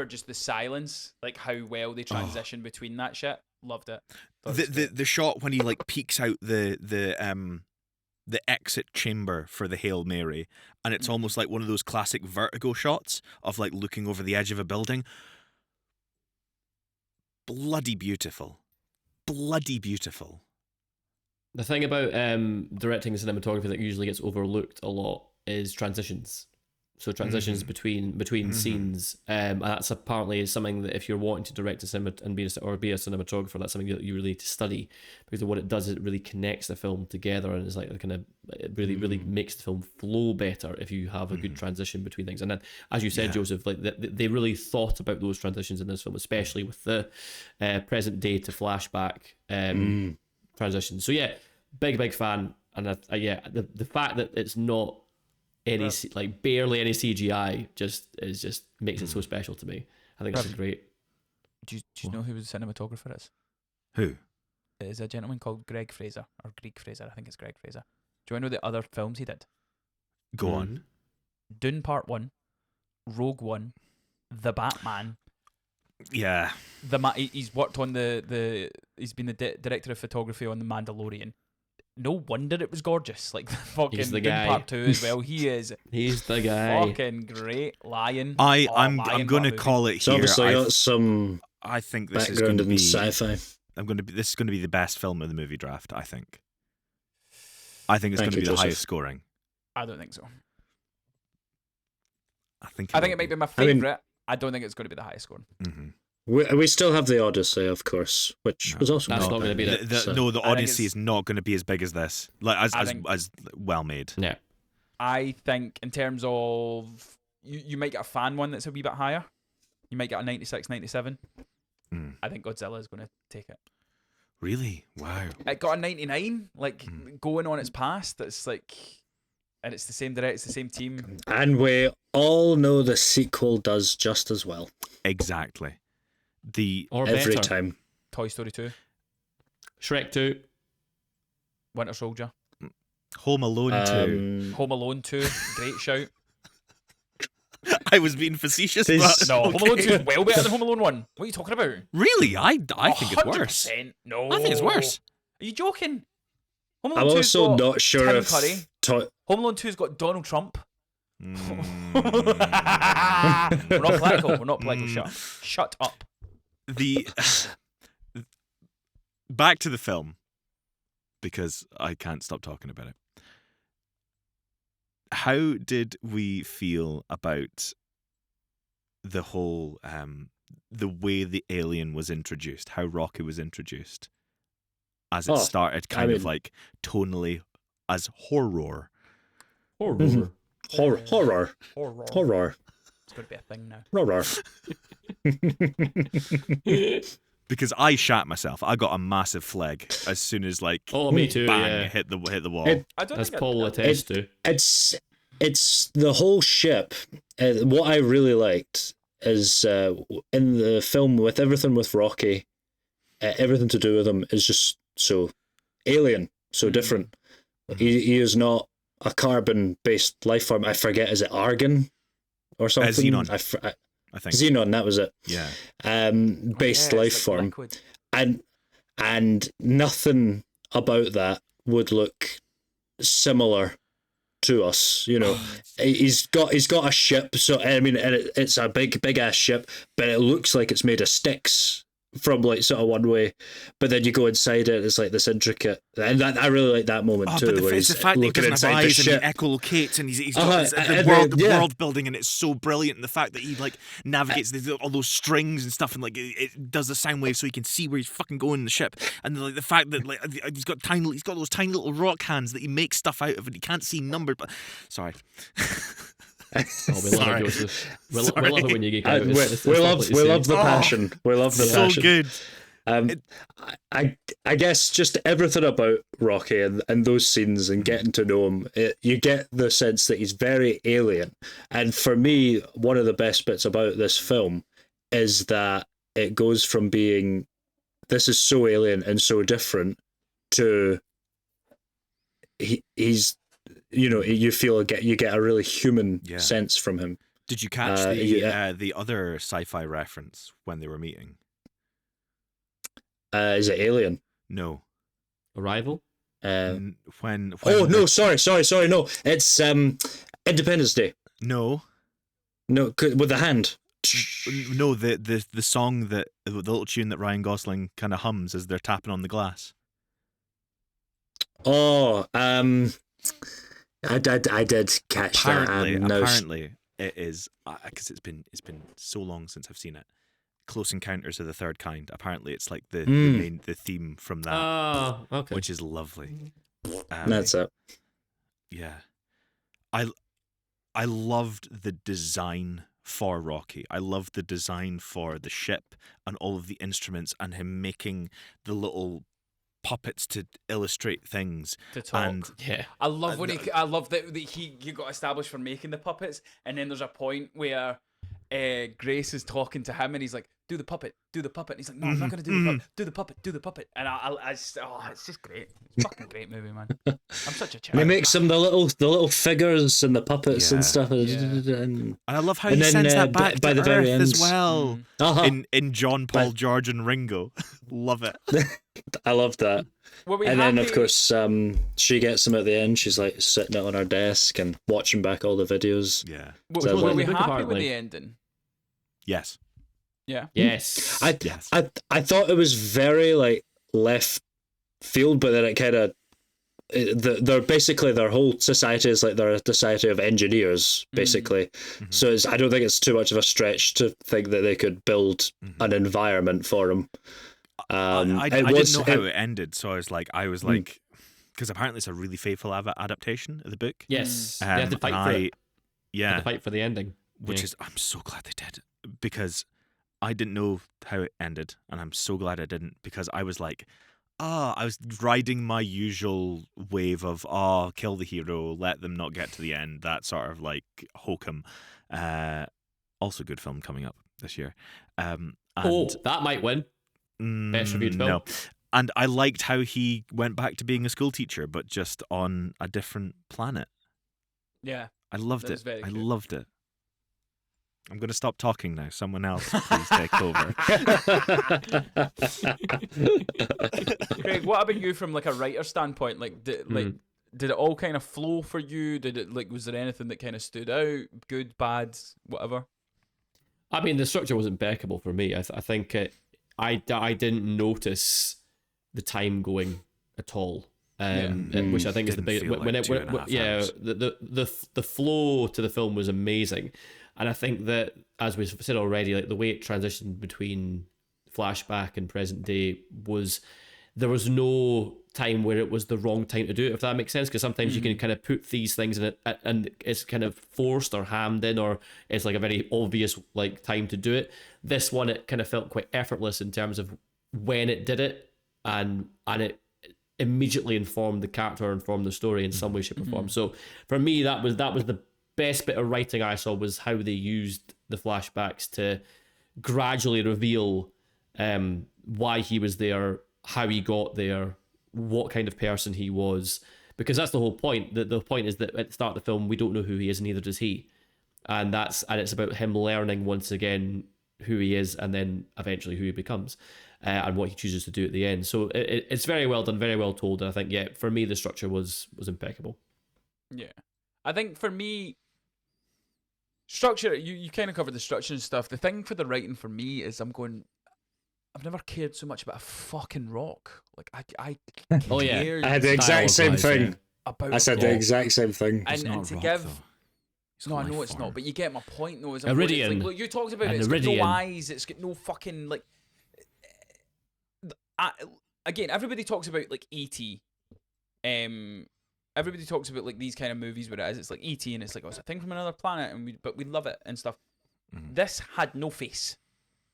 just the silence, like how well they transition between that shit. Loved it. The shot when he like peeks out the exit chamber for the Hail Mary, and it's almost like one of those classic vertigo shots of like looking over the edge of a building. Bloody beautiful. The thing about directing and cinematography that usually gets overlooked a lot is transitions. So transitions between scenes, and that's apparently something that if you're wanting to direct a cinema and be a cinematographer, that's something that you really need to study, because what it does is it really connects the film together, and it's like it really makes the film flow better if you have a good transition between things. And then, as you said, Joseph, like they really thought about those transitions in this film, especially with the present day to flashback transition. So yeah, big fan, and the fact that it's not any like barely any CGI just makes it so special to me. I think it's great. Do you know who the cinematographer is? Who? It is a gentleman called Greg Fraser, or Greek Fraser. I think it's Greg Fraser. Do you want to know the other films he did? Go on. Dune Part 1, Rogue One, The Batman. Yeah. He's worked on he's been the director of photography on The Mandalorian. No wonder it was gorgeous. Like fucking He's the Dune guy. Part 2 as well. He is He's the guy. fucking great. Lion. I'm Lion, going to what a call movie. it So here. obviously got some I think this is going background to in be sci-fi. This is going to be the best film of the movie draft. I think it's Thank going to you, be the Joseph. highest scoring. I don't think so. I think it might be my favourite. I don't think it's going to be the highest score. Mm-hmm. We still have the Odyssey, of course, which was also That's not bad. gonna be it. No, the I think Odyssey it's- is not going to be as big as this. Like as well made. Yeah. I think in terms of you might get a fan one that's a wee bit higher. You might get a 96, 97. Mm. I think Godzilla is going to take it. Really? Wow. It got a 99, like going on its past. That's like, and it's the same director, it's the same team. And we all know the sequel does just as well Exactly. Or every better. time. Toy Story 2, Shrek 2. Winter Soldier, Home Alone 2. Home Alone 2, great shout. I was being facetious, This- but No, okay. Home Alone 2 is well better than Home Alone 1. What are you talking about? Really? I think it's worse. 100%. No. I think it's worse. Are you joking? Home I'm Alone 2's also got not sure Tim if Curry. Home Alone 2's got Donald Trump. Mm. We're not political. We're not political. Shut up. Shut up. The back to the film, because I can't stop talking about it. How did we feel about the whole the way the alien was introduced, how Rocky was introduced, as it started kind of like tonally as horror. Horror. Horror. It's going to be a thing now. Horror. Because I shat myself. I got a massive flag as soon as like Oh, me too. bang, Yeah. it hit the wall. I don't As think Paul will attest to. It's the whole ship. What I really liked is in the film with everything with Rocky, everything to do with him is just so alien, so different. He is not a carbon-based life form. I forget, is it argon or something? Xenon. I I think. Xenon, that was it. Yeah. Based Yeah, life it's like form. liquid. And nothing about that would look similar to us. You know, he's got a ship. So I mean, and it's a big ass ship, but it looks like it's made of sticks from like sort of one way. But then you go inside it, it's like this intricate. And I really like that moment too, But where it's he's the fact that he looking doesn't inside have the eyes and ship. he echolocates and he's Uh-huh, got and the yeah. world building, and it's so brilliant. And the fact that he like navigates all those strings and stuff, and like it does the sound wave so he can see where he's fucking going in the ship. And like the fact that like he's got those tiny little rock hands that he makes stuff out of, and he can't see numbered. But sorry. Oh, we love it, Joseph. We love it when you geek out. We It's love lovely to see. the passion. We love the So passion. good. I guess just everything about Rocky and those scenes and getting to know him, you get the sense that he's very alien. And for me, one of the best bits about this film is that it goes from being, this is so alien and so different, to he's, you know, you get a really human sense from him. Did you catch the other sci-fi reference when they were meeting? Is it Alien? No. Arrival? When Oh no! Sorry. No, it's Independence Day. No, with the hand. no. The song that the little tune that Ryan Gosling kind of hums as they're tapping on the glass. Oh, I did catch Apparently, that. apparently it is because it's been so long since I've seen it. Close Encounters of the Third Kind. Apparently, it's like the theme from that, Oh, okay. which is lovely. That's it. Yeah, I loved the design for Rocky. I loved the design for the ship and all of the instruments, and him making the little puppets to illustrate things. To talk. And Yeah. I love when I love that he got established for making the puppets, and then there's a point where Grace is talking to him, and he's like, "Do the puppet, do the puppet." And he's like, "No, I'm not gonna do the puppet. Do the puppet, do the puppet." And it's just great. It's a fucking great movie, man. I'm such a And child. he makes them the little figures and the puppets and Yeah. stuff. Yeah. And I love how And he then, sends that back by to the very Earth as end- well. uh-huh. In John, Paul, George, and Ringo. Love it. I love that. Were we And then, of happy- course, she gets him at the end. She's like sitting on her desk and watching back all the videos. Yeah. were So we the book happy apart, with like- the ending? Yes. Yeah. Yes. Yes. I thought it was very like left field, but then it kind of they're basically their whole society is like they're a society of engineers, basically. So I don't think it's too much of a stretch to think that they could build an environment for them. I didn't know how it ended, so I was like, because apparently it's a really faithful adaptation of the book. Yes. They had to fight for it. They Yeah, had to fight for the ending. which Yeah. is I'm so glad they did, because I didn't know how it ended, and I'm so glad I didn't, because I was like, I was riding my usual wave of kill the hero, let them not get to the end, that sort of like hokum. Also good film coming up this year. And, that might win. Best reviewed film. No. And I liked how he went back to being a school teacher, but just on a different planet. Yeah. I loved That was it. very I cool. loved it. I'm going to stop talking now. Someone else, please take over. Craig, what about you from like a writer standpoint? Like, did it all kind of flow for you? Did it was there anything that kind of stood out? Good, bad, whatever? I mean, the structure was impeccable for me. I think I didn't notice the time going at all, which I think is the Didn't big. feel like 2.5 hours. The flow to the film was amazing, and I think that, as we've said already, like the way it transitioned between flashback and present day there was no time where it was the wrong time to do it, if that makes sense, because sometimes you can kind of put these things in it and it's kind of forced or hammed in, or it's like a very obvious like time to do it. This one, it kind of felt quite effortless in terms of when it did it, and it immediately informed the character, informed the story in some way, shape, or form. So for me, that was the best bit of writing I saw, was how they used the flashbacks to gradually reveal why he was there, how he got there, what kind of person he was, because that's the whole point. The point is that at the start of the film, we don't know who he is, and neither does he, and it's about him learning once again who he is, and then eventually who he becomes, and what he chooses to do at the end. So it's very well done, very well told, and I think for me the structure was impeccable. Yeah, I think for me, structure. You kind of covered the structure and stuff. The thing for the writing for me is I've never cared so much about a fucking rock. Like I Oh, yeah. cared I had the exact same Style-wise, thing. about I said a the rock. exact same thing. And not to rock, give though. It's no, I life know it's form. not, but you get my point though. Is Iridian. It's like, look, you talked about An it. It's got no iridian. eyes. It's got no fucking like. Again, everybody talks about like E.T. Everybody talks about like these kind of movies where it is. It's like E.T. and it's like, it's a thing from another planet, and we love it and stuff. This had no face,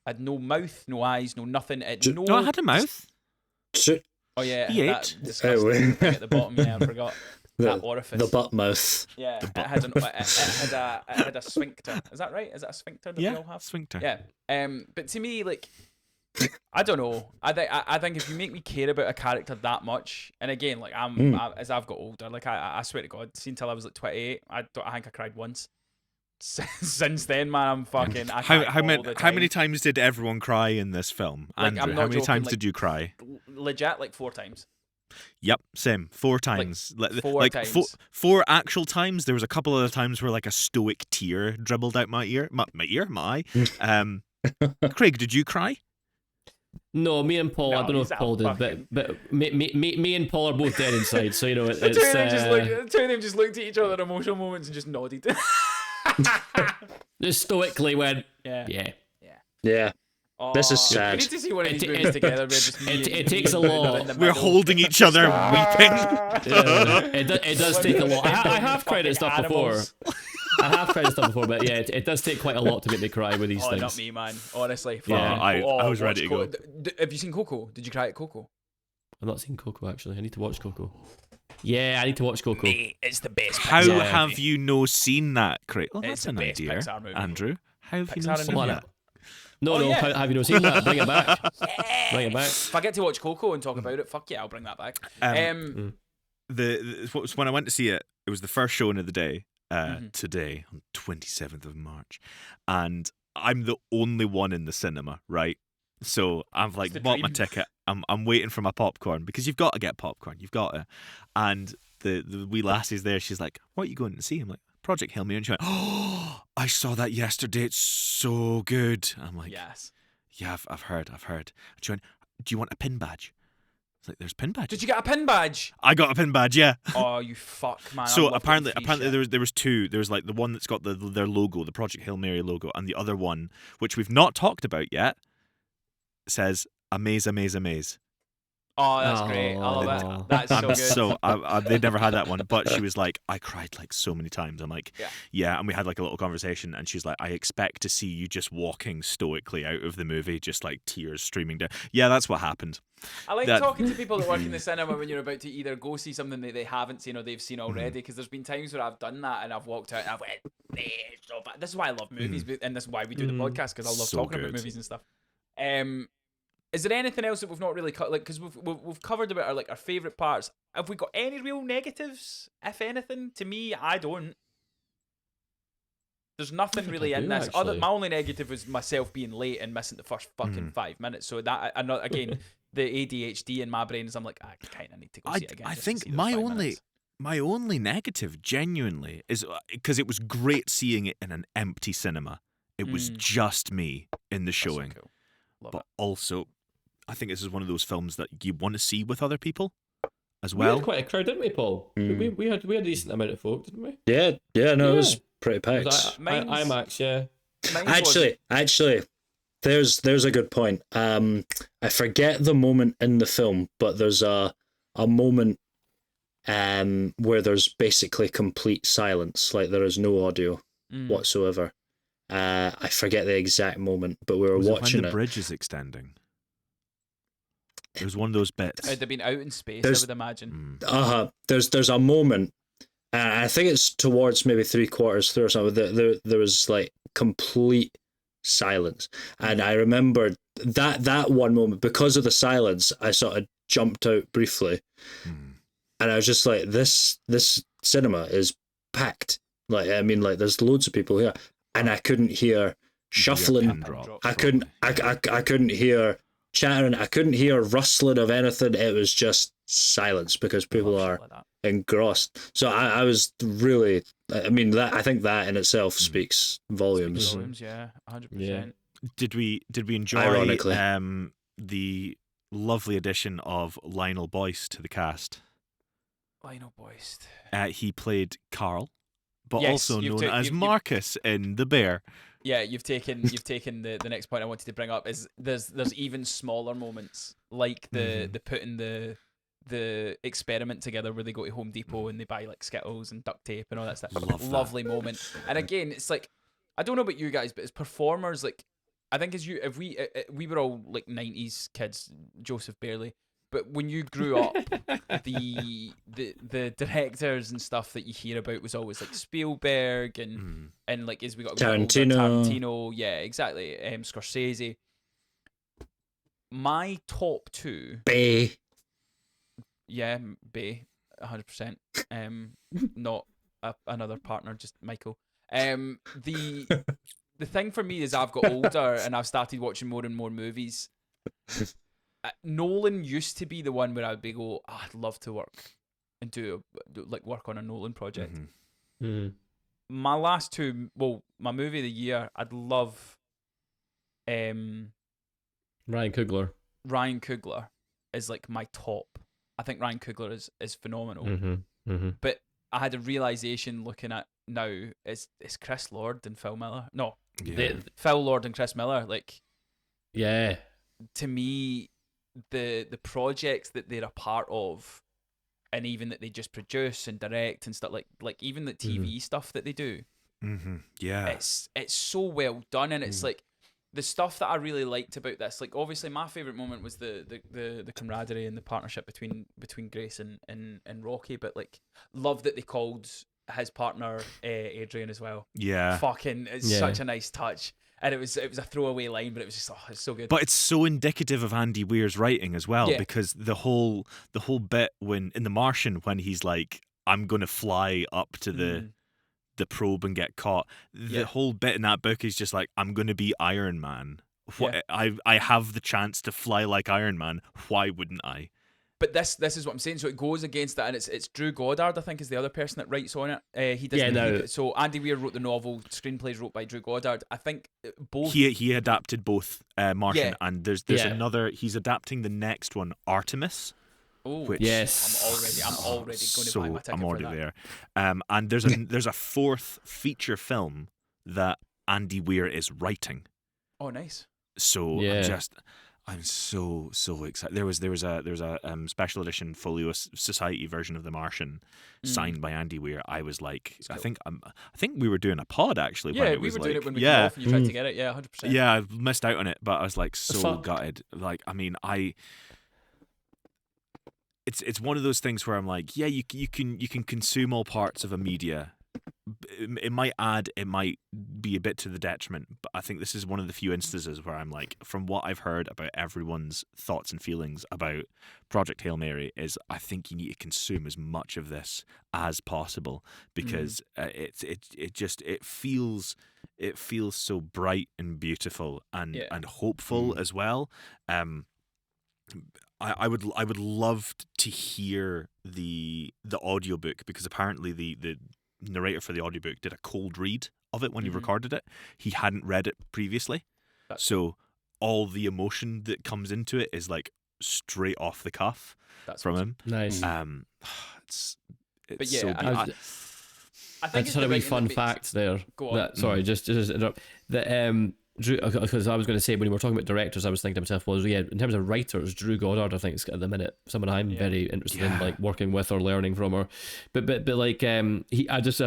had no mouth, no eyes, no nothing. It no. No, it had a mouth. Oh yeah, He that ate. disgusting thing at the bottom. Yeah, I forgot that The orifice. butt mouth. Yeah, it had a sphincter. Is that right? Is that a sphincter that we all Yeah, have? sphincter. Yeah. But to me, like, I don't know. I think if you make me care about a character that much, and again, like as I've got older, like I swear to God, see, until I was like 28, I think I cried once. Since then, man, I'm fucking. I cry all the How many time. times did everyone cry in this film? Like, I'm Andrew, not how many joking, times like- did you cry? Legit, like 4 times. Yep, same. 4 times. four times. Four actual times. There was a couple of times where like a stoic tear dribbled out my ear, my eye. Craig, did you cry? No, me and Paul. No, I don't know he's if Paul did, fucking- but me and Paul are both dead inside. So it's The two of them just looked at each other at emotional moments and just nodded. just stoically went. Yeah. Yeah. Oh, This is We sad. need to see one of these It- movies it- together. Where just me it and takes a you lot. in the We're middle. holding each other, weeping. It does take a lot. I have cried at stuff before. Animals. I have cried at stuff before, but yeah, it does take quite a lot to make me cry with these Oh, things. not me, man. Honestly. Yeah, fucking- I was watch ready to go. Have you seen Coco? Did you cry at Coco? I've not seen Coco actually. I need to watch Coco. Yeah, I need to watch Coco. Mate, it's the best. How Pixar have movie. you no seen that, Craig? Well, It's that's the an best idea, Pixar movie. Andrew. How have you Pixar not and seen What? that? No, Oh, no. yeah. Have you not seen that? Bring it back. Bring it back. If I get to watch Coco and talk about it, fuck yeah, I'll bring that back. When I went to see it, it was the first showing of the day. Mm-hmm. Today on 27th of March, and I'm the only one in the cinema, right? So I've like the bought my dream. ticket. I'm waiting for my popcorn because you've got to get popcorn. You've got to. And the wee lassie's there. She's like, "What are you going to see?" I'm like, "Project Hail Mary." And she went, "Oh, I saw that yesterday. It's so good." I'm like, Yes. "Yeah, I've heard. And she went, "Do you want a pin badge?" It's like, "There's pin badges." Did you get a pin badge? I got a pin badge, yeah. Oh, you fuck, man. I So love apparently getting free shit. there was two. There was like the one that's got their logo, the Project Hail Mary logo, and the other one, which we've not talked about yet, says "Amaze, Amaze, Amaze." Oh, that's great. I love Oh. it. That's so I'm good. so they never had that one, but she was like, I cried like so many times. I'm like, Yeah. yeah, and we had like a little conversation, and she's like, I expect to see you just walking stoically out of the movie, just like tears streaming down. Yeah, that's what happened. I like that- talking to people that work in the cinema when you're about to either go see something that they haven't seen or they've seen already. Because there's been times where I've done that and I've walked out and I've went, "It's so bad." This is why I love movies, and this is why we do the podcast, because I love So talking about good. movies and stuff. Is there anything else that we've not really cut? Like, because we've covered about our favorite parts. Have we got any real negatives? If anything, to me, I don't. There's nothing think really I in do, this. actually. My only negative was myself being late and missing the first fucking 5 minutes. So that, and again, the ADHD in my brain is, I'm like, I kind of need to go see it again. I just to think see those my 5 only minutes. my only negative, genuinely, is because it was great seeing it in an empty cinema. It was just me in the That's so showing, cool. Love but it. also, I think this is one of those films that you want to see with other people as We well. had quite a crowd, didn't we, Paul? We had a decent amount of folk, didn't we? Yeah, no, it was Yeah. pretty It packed. was Mine's- IMAX, yeah. Mine was- Actually, there's a good point. I forget the moment in the film, but there's a moment where there's basically complete silence, like there is no audio whatsoever. I forget the exact moment, but we were Was it watching when the it. bridge is extending? It was one of those bits. They'd been out in space, There's- I would imagine. There's a moment, and I think it's towards maybe 3/4 through or something. There was like complete silence, and I remember that one moment, because of the silence, I sort of jumped out briefly, and I was just like, this cinema is packed. Like, I mean, like there's loads of people here, and I couldn't hear shuffling. Pin drop, I couldn't hear chattering. I couldn't hear rustling of anything. It was just silence because people Love are shit like that. engrossed. So I was really. I mean, I think that in itself speaks volumes. Volumes, yeah, 100%. Did we enjoy Ironically. the lovely addition of Lionel Boyce to the cast? Lionel Boyce. He played Carl, but Yes, also you've known ta- as you've- Marcus in The Bear. Yeah, you've taken the next point I wanted to bring up is there's even smaller moments like the putting the experiment together where they go to Home Depot and they buy like Skittles and duct tape and all that stuff. Love that. Lovely moment. And again, it's like, I don't know about you guys, but as performers, like I think if we were all like 90s kids, Joseph barely. But when you grew up, the directors and stuff that you hear about was always like Spielberg and like as we got older, Tarantino, yeah, exactly, Scorsese. My top two, Bay. yeah, Bay, 100%. Not another partner, just Michael. The thing for me is I've got older and I've started watching more and more movies. Nolan used to be the one where I'd be I'd love to work and do work on a Nolan project. My last two, my movie of the year, I'd love Ryan Coogler. Ryan Coogler is like my top. I think Ryan Coogler is phenomenal. But I had a realization looking at now, it's Chris Lord and Phil Miller. No, Phil Lord and Chris Miller. Like, Yeah. to me, the projects that they're a part of, and even that they just produce and direct and stuff, like even the TV stuff that they do, Yeah. it's so well done, and it's like the stuff that I really liked about this, like obviously my favorite moment was the camaraderie and the partnership between Grace and Rocky, but like love that they called his partner Adrian as well. Yeah. Fucking, it's such a nice touch. And it was a throwaway line, but it was just it's so good. But it's so indicative of Andy Weir's writing as well, Yeah. because the whole bit when in The Martian, when he's like, I'm gonna fly up to the probe and get caught. The whole bit in that book is just like, I'm gonna be Iron Man. I have the chance to fly like Iron Man. Why wouldn't I? But this is what I'm saying. So it goes against that, and it's Drew Goddard, I think, is the other person that writes on it. He doesn't. So Andy Weir wrote the novel. Screenplays wrote by Drew Goddard. I think both. He adapted both Martian, and there's another. He's adapting the next one, Artemis. Oh which yes! I'm already going to buy my ticket I'm already for that. there. And there's a fourth feature film that Andy Weir is writing. Oh, nice. So I'm so excited. There was a special edition Folio Society version of The Martian signed by Andy Weir. I was like, I think we were doing a pod actually. Yeah, when it we was were like, doing it when we came off and you tried to get it. Yeah, 100%. Yeah, I missed out on it, but I was like gutted. Like, I mean, it's one of those things where I'm like, yeah, you can consume all parts of a media. It might add, it might be a bit to the detriment, but I think this is one of the few instances where I'm like, from what I've heard about everyone's thoughts and feelings about Project Hail Mary, is I think you need to consume as much of this as possible, because it feels so bright and beautiful and hopeful as well. I would love to hear the audiobook, because apparently the narrator for the audiobook did a cold read of it when he recorded it. He hadn't read it previously. So all the emotion that comes into it is like straight off the cuff from him. Nice. It's but yeah, so I think just had a wee fun fact there. Go on. Sorry, just interrupt. Drew, because I was going to say, when we were talking about directors, I was thinking to myself, well, yeah, in terms of writers, Drew Goddard, I think is at the minute someone I'm very interested in, like working with or learning from her. But like I was just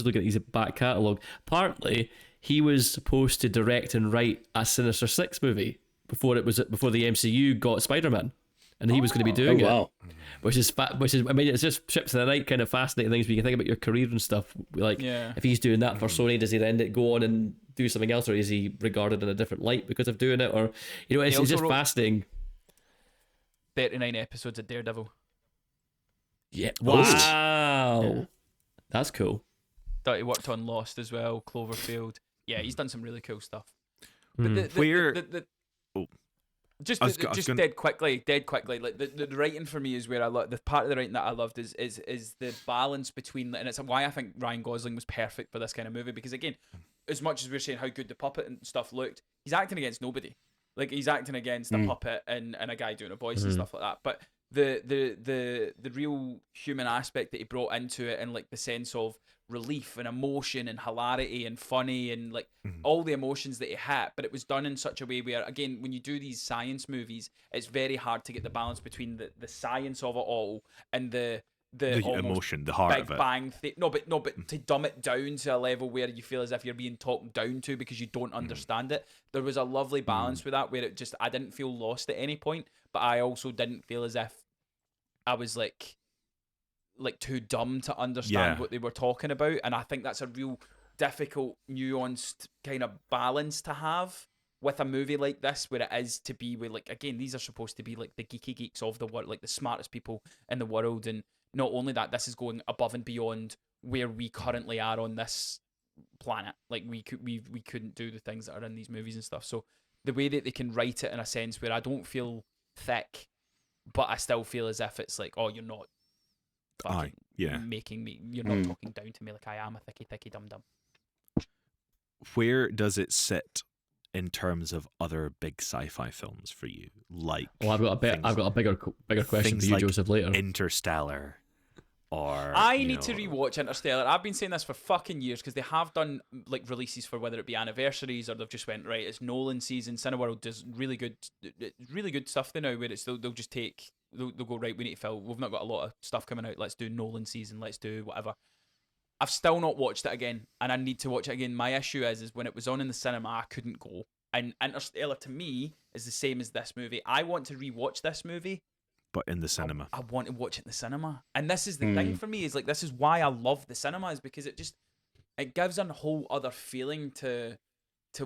looking at his back catalogue. Apparently, he was supposed to direct and write a Sinister Six movie before the MCU got Spider-Man, and he was going to be doing it. Which is I mean, it's just ships in the night kind of fascinating things when you can think about your career and stuff. Like, if he's doing that for Sony, does he then go on and do something else, or is he regarded in a different light because of doing it? Or, you know, it's just fascinating. 39 episodes of Daredevil. Yeah. Wow. Yeah. That's cool. Thought he worked on Lost as well, Cloverfield. Yeah, he's done some really cool stuff. But dead quickly. Like the writing for me is where I love the part of the writing that I loved is the balance between, and it's why I think Ryan Gosling was perfect for this kind of movie, because again, as much as we're saying how good the puppet and stuff looked, he's acting against nobody. Like, he's acting against a puppet and a guy doing a voice and stuff like that. But the real human aspect that he brought into it, and like the sense of relief and emotion and hilarity and funny and like all the emotions that he had, but it was done in such a way where, again, when you do these science movies, it's very hard to get the balance between the science of it all and the emotion, the heart Big of it. Bang no, but to dumb it down to a level where you feel as if you're being talked down to because you don't understand it. There was a lovely balance with that, where it just, I didn't feel lost at any point, but I also didn't feel as if I was like too dumb to understand what they were talking about. And I think that's a real difficult, nuanced kind of balance to have with a movie like this, where it is to be with, like, again, these are supposed to be like the geeky geeks of the world, like the smartest people in the world, and not only that, this is going above and beyond where we currently are on this planet. Like, we couldn't do the things that are in these movies and stuff. So the way that they can write it in a sense where I don't feel thick, but I still feel as if it's like, oh, you're not making me, you're not talking down to me like I am a thicky dum dum. Where does it sit in terms of other big sci-fi films for you? Like, well, I've got a bigger question for you, like Joseph, later. Interstellar, or I need to rewatch Interstellar. I've been saying this for fucking years, because they have done like releases for whether it be anniversaries or they've just went, right, it's Nolan season. Cineworld does really good stuff now, where it's they'll just take. They'll go, right, we need to fill. We've not got a lot of stuff coming out. Let's do Nolan season. Let's do whatever. I've still not watched it again, and I need to watch it again. My issue is when it was on in the cinema, I couldn't go. And Interstellar to me is the same as this movie. I want to rewatch this movie. But in the cinema. I want to watch it in the cinema. And this is the thing for me, is like, this is why I love the cinema, is because it gives a whole other feeling to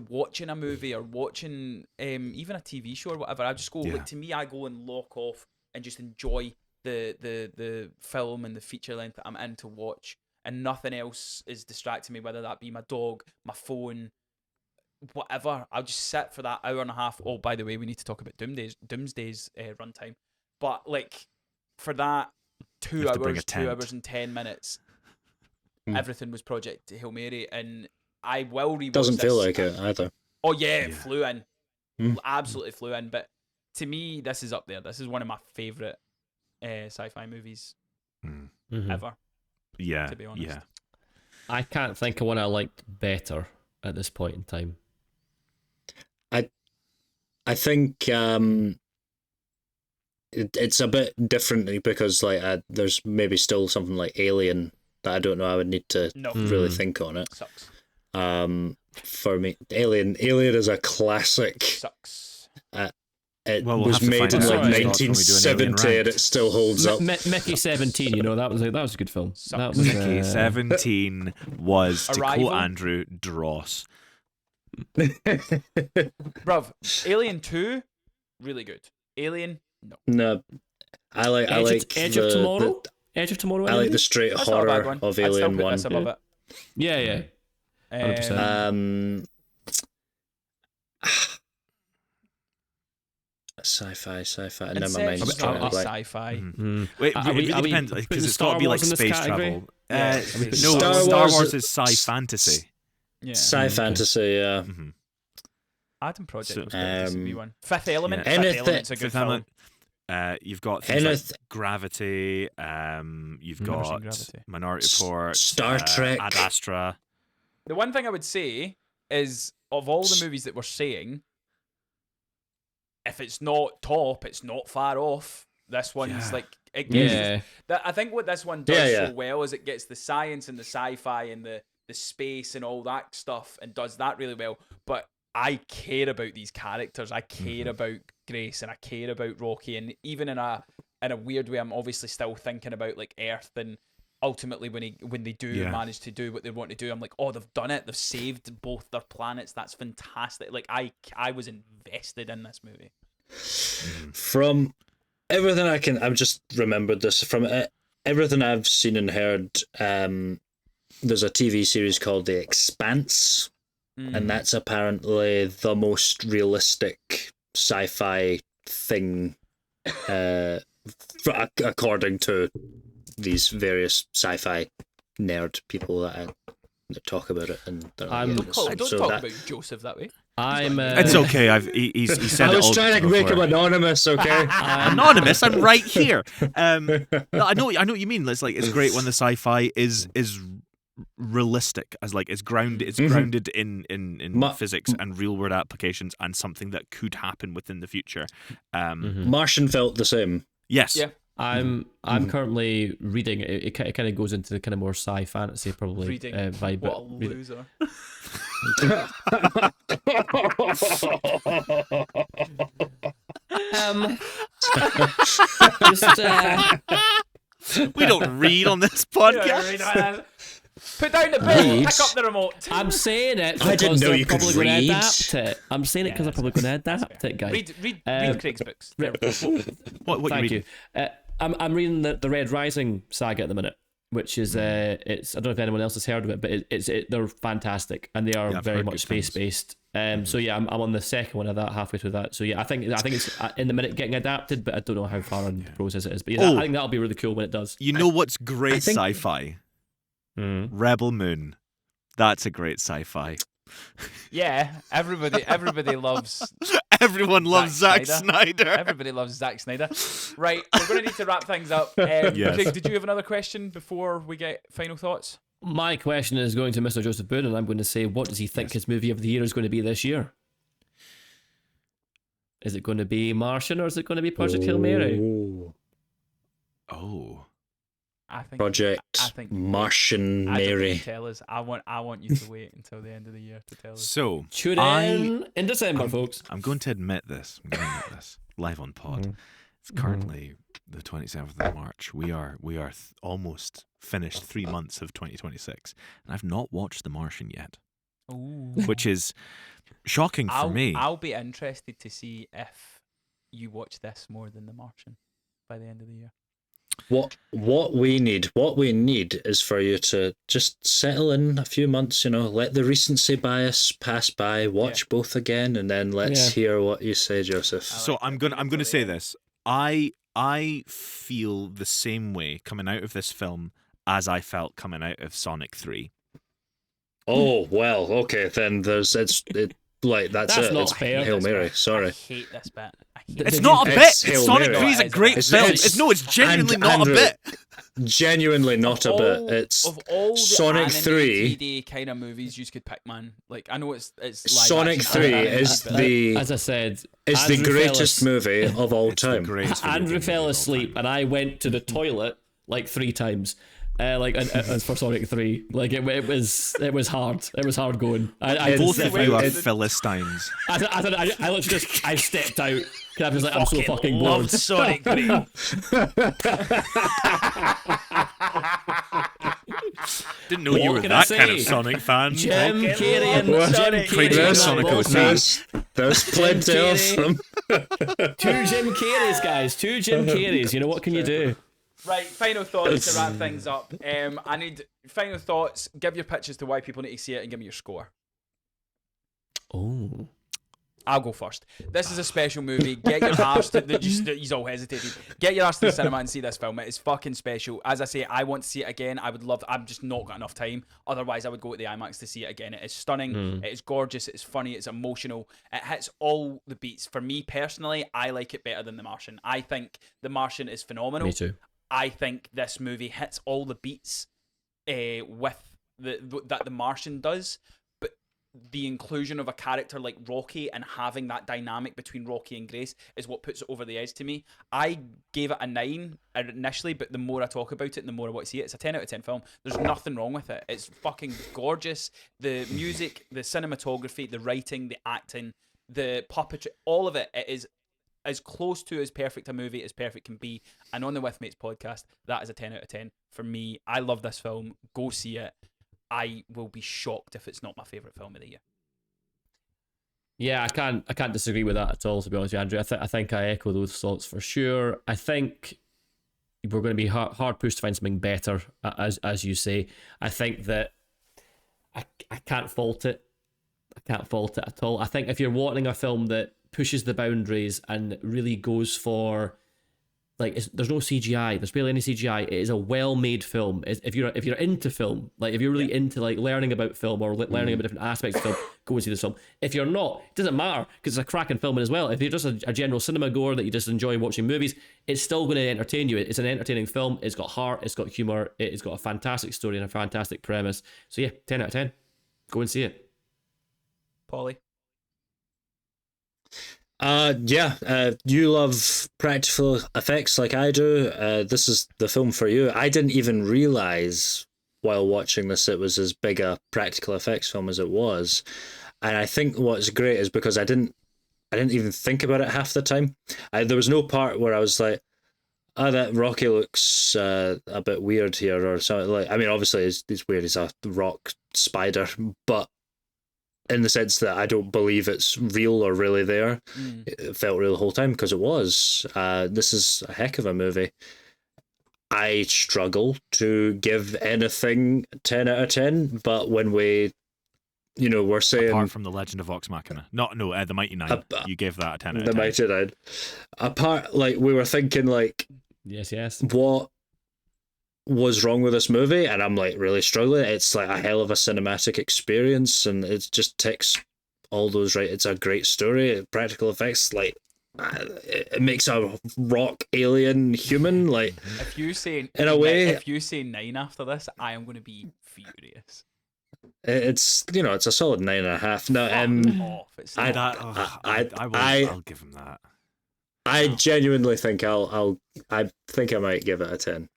watching a movie or watching even a TV show or whatever. I just go, like, to me, I go and lock off and just enjoy the film and the feature length that I'm in to watch, and nothing else is distracting me, whether that be my dog, my phone, whatever. I'll just sit for that hour and a half. Oh, by the way, we need to talk about Doomsday's runtime. But like, for that 2 hours and 10 minutes, everything was Project Hail Mary, and I will rewatch Doesn't feel this. like it either. Oh yeah, it flew in. Absolutely flew in. But to me, this is up there. This is one of my favourite sci-fi movies ever. Yeah. To be honest. Yeah. I can't think of one I liked better at this point in time. I think it's a bit different because like there's maybe still something like Alien that I don't know. I would need to really think on it. Sucks. For me, Alien is a classic. Sucks. It Well, we'll was have to made find in out like when we do an Alien 1970 and rant. it still holds up. Mickey 17, that was a good film. That was, Mickey 17 was, to Arrival? quote Andrew, dross. Bruv, Alien 2, really good. Alien, no. No, I like Edge of Tomorrow. Edge of Tomorrow. I like the straight That's not a bad horror one. of I'd still Alien put 1. this above it. Yeah. 100%. Sci-fi. And now my Inception's mind's not trying to really blank. sci-fi. Wait, Are it we- really are we depends, putting because it's Star got to be like Wars in this space category? travel. Yeah. No, Star Star Wars Wars is- is sci-fantasy. Yeah. Sci-fantasy, yeah. Adam Project So- was good. To be one. Fifth Element. Yeah. Fifth Anything- Element's a good Fifth film. Element, you've got things like Anyth- Gravity. You've Never seen got Gravity. Minority Report. Star Trek. Ad Astra. The one thing I would say is, of all the movies that we're saying, if it's not top, it's not far off. This one's like, it gets I think what this one does so well is it gets the science and the sci-fi and the space and all that stuff and does that really well. But I care about these characters. I care about Grace and I care about Rocky, and even in a weird way, I'm obviously still thinking about like Earth, and ultimately when they do manage to do what they want to do, I'm like, oh, they've done it. They've saved both their planets. That's fantastic. Like I was invested in this movie. From everything I've just remembered this from everything I've seen and heard. There's a TV series called The Expanse, and that's apparently the most realistic sci-fi thing, according to these various sci-fi nerd people that talk about it. And Don't talk about Joseph that way. It's okay. He said I was it all trying to make him before. anonymous, okay? Anonymous. I'm right here. No, I know what you mean. It's like, it's great when the sci-fi is realistic, as like it's grounded in physics and real world applications and something that could happen within the future. Martian felt the same. Yes. Yeah. I'm currently reading. It kind of goes into the kind of more sci-fantasy probably Reading. vibe. What a but read it. loser. We don't read on this podcast. Put down the bill. Read? Pick up the remote. I'm saying it I didn't because know they're you could probably going to read. adapt it. I'm saying it because they're probably going to adapt it, guys. Read Craig's books. What Thank you you. I'm reading the Red Rising saga at the minute, which is it's I don't know if anyone else has heard of it, but they're fantastic and they are Yeah, I've very heard much good things. space based. So yeah, I'm on the second one of that, halfway through that. So yeah, I think it's in the minute getting adapted, but I don't know how far in the process it is. But yeah, I think that'll be really cool when it does. You know what's great think- sci-fi? Rebel Moon. That's a great sci-fi. Yeah, everybody loves. Everyone loves Zack Snyder. Everybody loves Zack Snyder. Right, we're going to need to wrap things up. Craig, did you have another question before we get final thoughts? My question is going to Mr. Joseph Boone, and I'm going to say, what does he think his movie of the year is going to be this year? Is it going to be Martian or is it going to be Project Hail Mary? Oh. I think Project I think Martian I don't Mary. need to tell us. I want you to wait until the end of the year to tell us. So Tune in December, folks. I'm going to admit this. I'm going to admit this live on pod. It's currently the 27th of March. We are almost finished 3 months of 2026, and I've not watched The Martian yet, Ooh. which is shocking for me. I'll be interested to see if you watch this more than The Martian by the end of the year. What we need is for you to just settle in a few months, let the recency bias pass by, watch both again, and then let's hear what you say, Joseph. So I'm gonna say this. I feel the same way coming out of this film as I felt coming out of Sonic 3. Oh well, okay, then that's That's it. not It's fair. Hail Mary. Sorry. I hate this bit. It's not a bit. It's Hail Sonic Mary. 3 is a great film. It's genuinely not Andrew, a bit. Genuinely not a bit. It's of all the Sonic 3. 3D kind of movies you could pick, man. Like I know it's live Sonic action 3 animated, is but the As I said, is the Andrew greatest movie of all It's the time. greatest video Andrew game fell movie of all asleep, time. and I went to the toilet like 3 times. And for Sonic 3, like it was hard. It was hard going. I Both just- of you are it- Philistines. I literally just I stepped out. I was like, I'm so fucking bored. loved Sonic 3. Didn't know What you were can I that kind of say? Sonic fan. Jim Carrey and Sonic. Jim Great Carrey. choice, on that Sonic boat. 03. There's plenty of Carrey. them. 2 Jim Carreys, guys. 2 Jim Carreys. You know what can you do? Right, final thoughts to wrap things up. I need final thoughts. Give your pitches to why people need to see it, and give me your score. Oh. I'll go first. This is a special movie. Get your ass to he's all hesitated. Get your ass to the cinema and see this film. It is fucking special. As I say, I want to see it again. I would love to, I've just not got enough time. Otherwise, I would go to the IMAX to see it again. It is stunning. It is gorgeous. It is funny. It's emotional. It hits all the beats. For me personally, I like it better than The Martian. I think The Martian is phenomenal. Me too. I think this movie hits all the beats with that The Martian does, but the inclusion of a character like Rocky and having that dynamic between Rocky and Grace is what puts it over the edge to me. I gave it a 9 initially, but the more I talk about it and the more I want to see it, it's a 10 out of 10 film. There's nothing wrong with it. It's fucking gorgeous. The music, the cinematography, the writing, the acting, the puppetry, all of it, it is as close to as perfect a movie as perfect can be. And on the With Mates podcast, that is a 10 out of 10 for me. I love this film. Go see it. I will be shocked if it's not my favourite film of the year. Yeah, I can't disagree with that at all, to be honest with you, Andrew. I think I echo those thoughts for sure. I think we're going to be hard pushed to find something better, as you say. I think that I can't fault it. I can't fault it at all. I think if you're wanting a film that pushes the boundaries and really goes for, like, there's no CGI. There's barely any CGI. It is a well-made film. If you're into film, like if you're really into like learning about film or learning about different aspects of film, go and see this film. If you're not, it doesn't matter because it's a cracking film as well. If you're just a general cinema goer that you just enjoy watching movies, it's still going to entertain you. It's an entertaining film. It's got heart. It's got humor. It's got a fantastic story and a fantastic premise. So yeah, 10 out of 10. Go and see it. Paulie? You love practical effects like I do. This is the film for you. I didn't even realize while watching this it was as big a practical effects film as it was, and I think what's great is because I didn't even think about it half the time. There was no part where I was like, that Rocky looks a bit weird here or something. Like, I mean, obviously it's weird. He's a rock spider, but in the sense that I don't believe it's real or really there. It felt real the whole time because it was. This is a heck of a movie. I struggle to give anything 10 out of 10, but when we're saying... Apart from The Legend of Vox Machina. The Mighty Nine. You gave that a 10 out of 10. The Mighty Nine. Apart, like, we were thinking, like... Yes. What was wrong with this movie? And I'm, like, really struggling. It's, like, a hell of a cinematic experience, and it just ticks all those right. It's a great story. Practical effects, like... It makes a rock alien human, like, If you say in a way, if you say 9 after this, I am going to be furious. it's a solid 9.5. No, Fuck off. It's I- not. I'll give him that. I genuinely think I think I might give it a 10.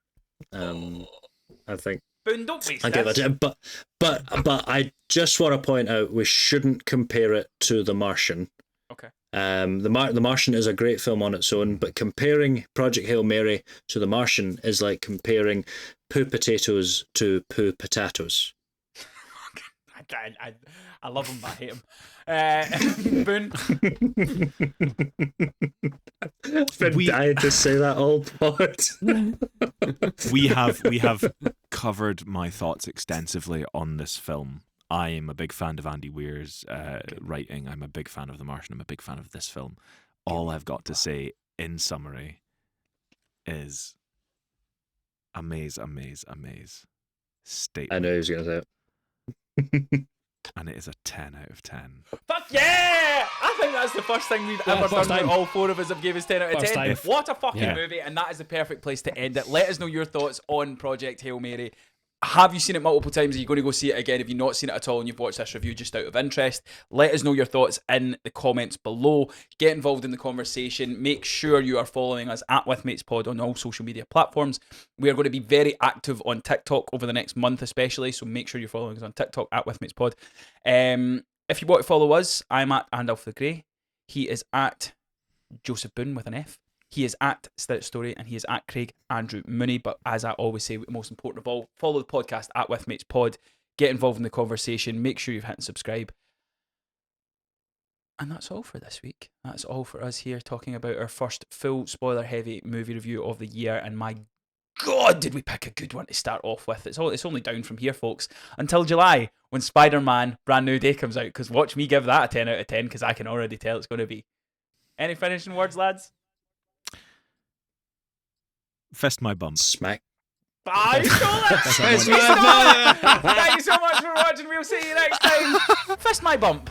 I think Boone, don't waste I'll give this. it. But I just want to point out we shouldn't compare it to The Martian. Okay. The Martian is a great film on its own, but comparing Project Hail Mary to The Martian is like comparing poo potatoes to poo potatoes. I love him, but I hate him. Boone. I've been dying to say that all pod. we have covered my thoughts extensively on this film. I am a big fan of Andy Weir's writing. I'm a big fan of The Martian. I'm a big fan of this film. All I've got to say in summary is amaze. Statement. I know he was going to say it. And it is a 10 out of 10. Fuck yeah! I think that's the first thing we've ever done where all four of us have gave us 10 out of 10. What a fucking movie, and that is the perfect place to end it. Let us know your thoughts on Project Hail Mary. Have you seen it multiple times? Are you going to go see it again? Have you not seen it at all and you've watched this review just out of interest? Let us know your thoughts in the comments below. Get involved in the conversation. Make sure you are following us at WithMatesPod on all social media platforms. We are going to be very active on TikTok over the next month especially, so make sure you're following us on TikTok at WithMatesPod. If you want to follow us, I'm at Andalf the Grey. He is at Josef Boone with an F. He is at Stout Story and he is at Craig Andrew Mooney. But as I always say, most important of all, follow the podcast at WithMatesPod. Get involved in the conversation. Make sure you've hit and subscribe. And that's all for this week. That's all for us here talking about our first full spoiler-heavy movie review of the year. And my God, did we pick a good one to start off with. It's only down from here, folks. Until July, when Spider-Man Brand New Day comes out. Because watch me give that a 10 out of 10, because I can already tell it's going to be. Any finishing words, lads? Fist my bump. Smack. Bye, Fist my bump. Thank you so much for watching. We'll see you next time. Fist my bump.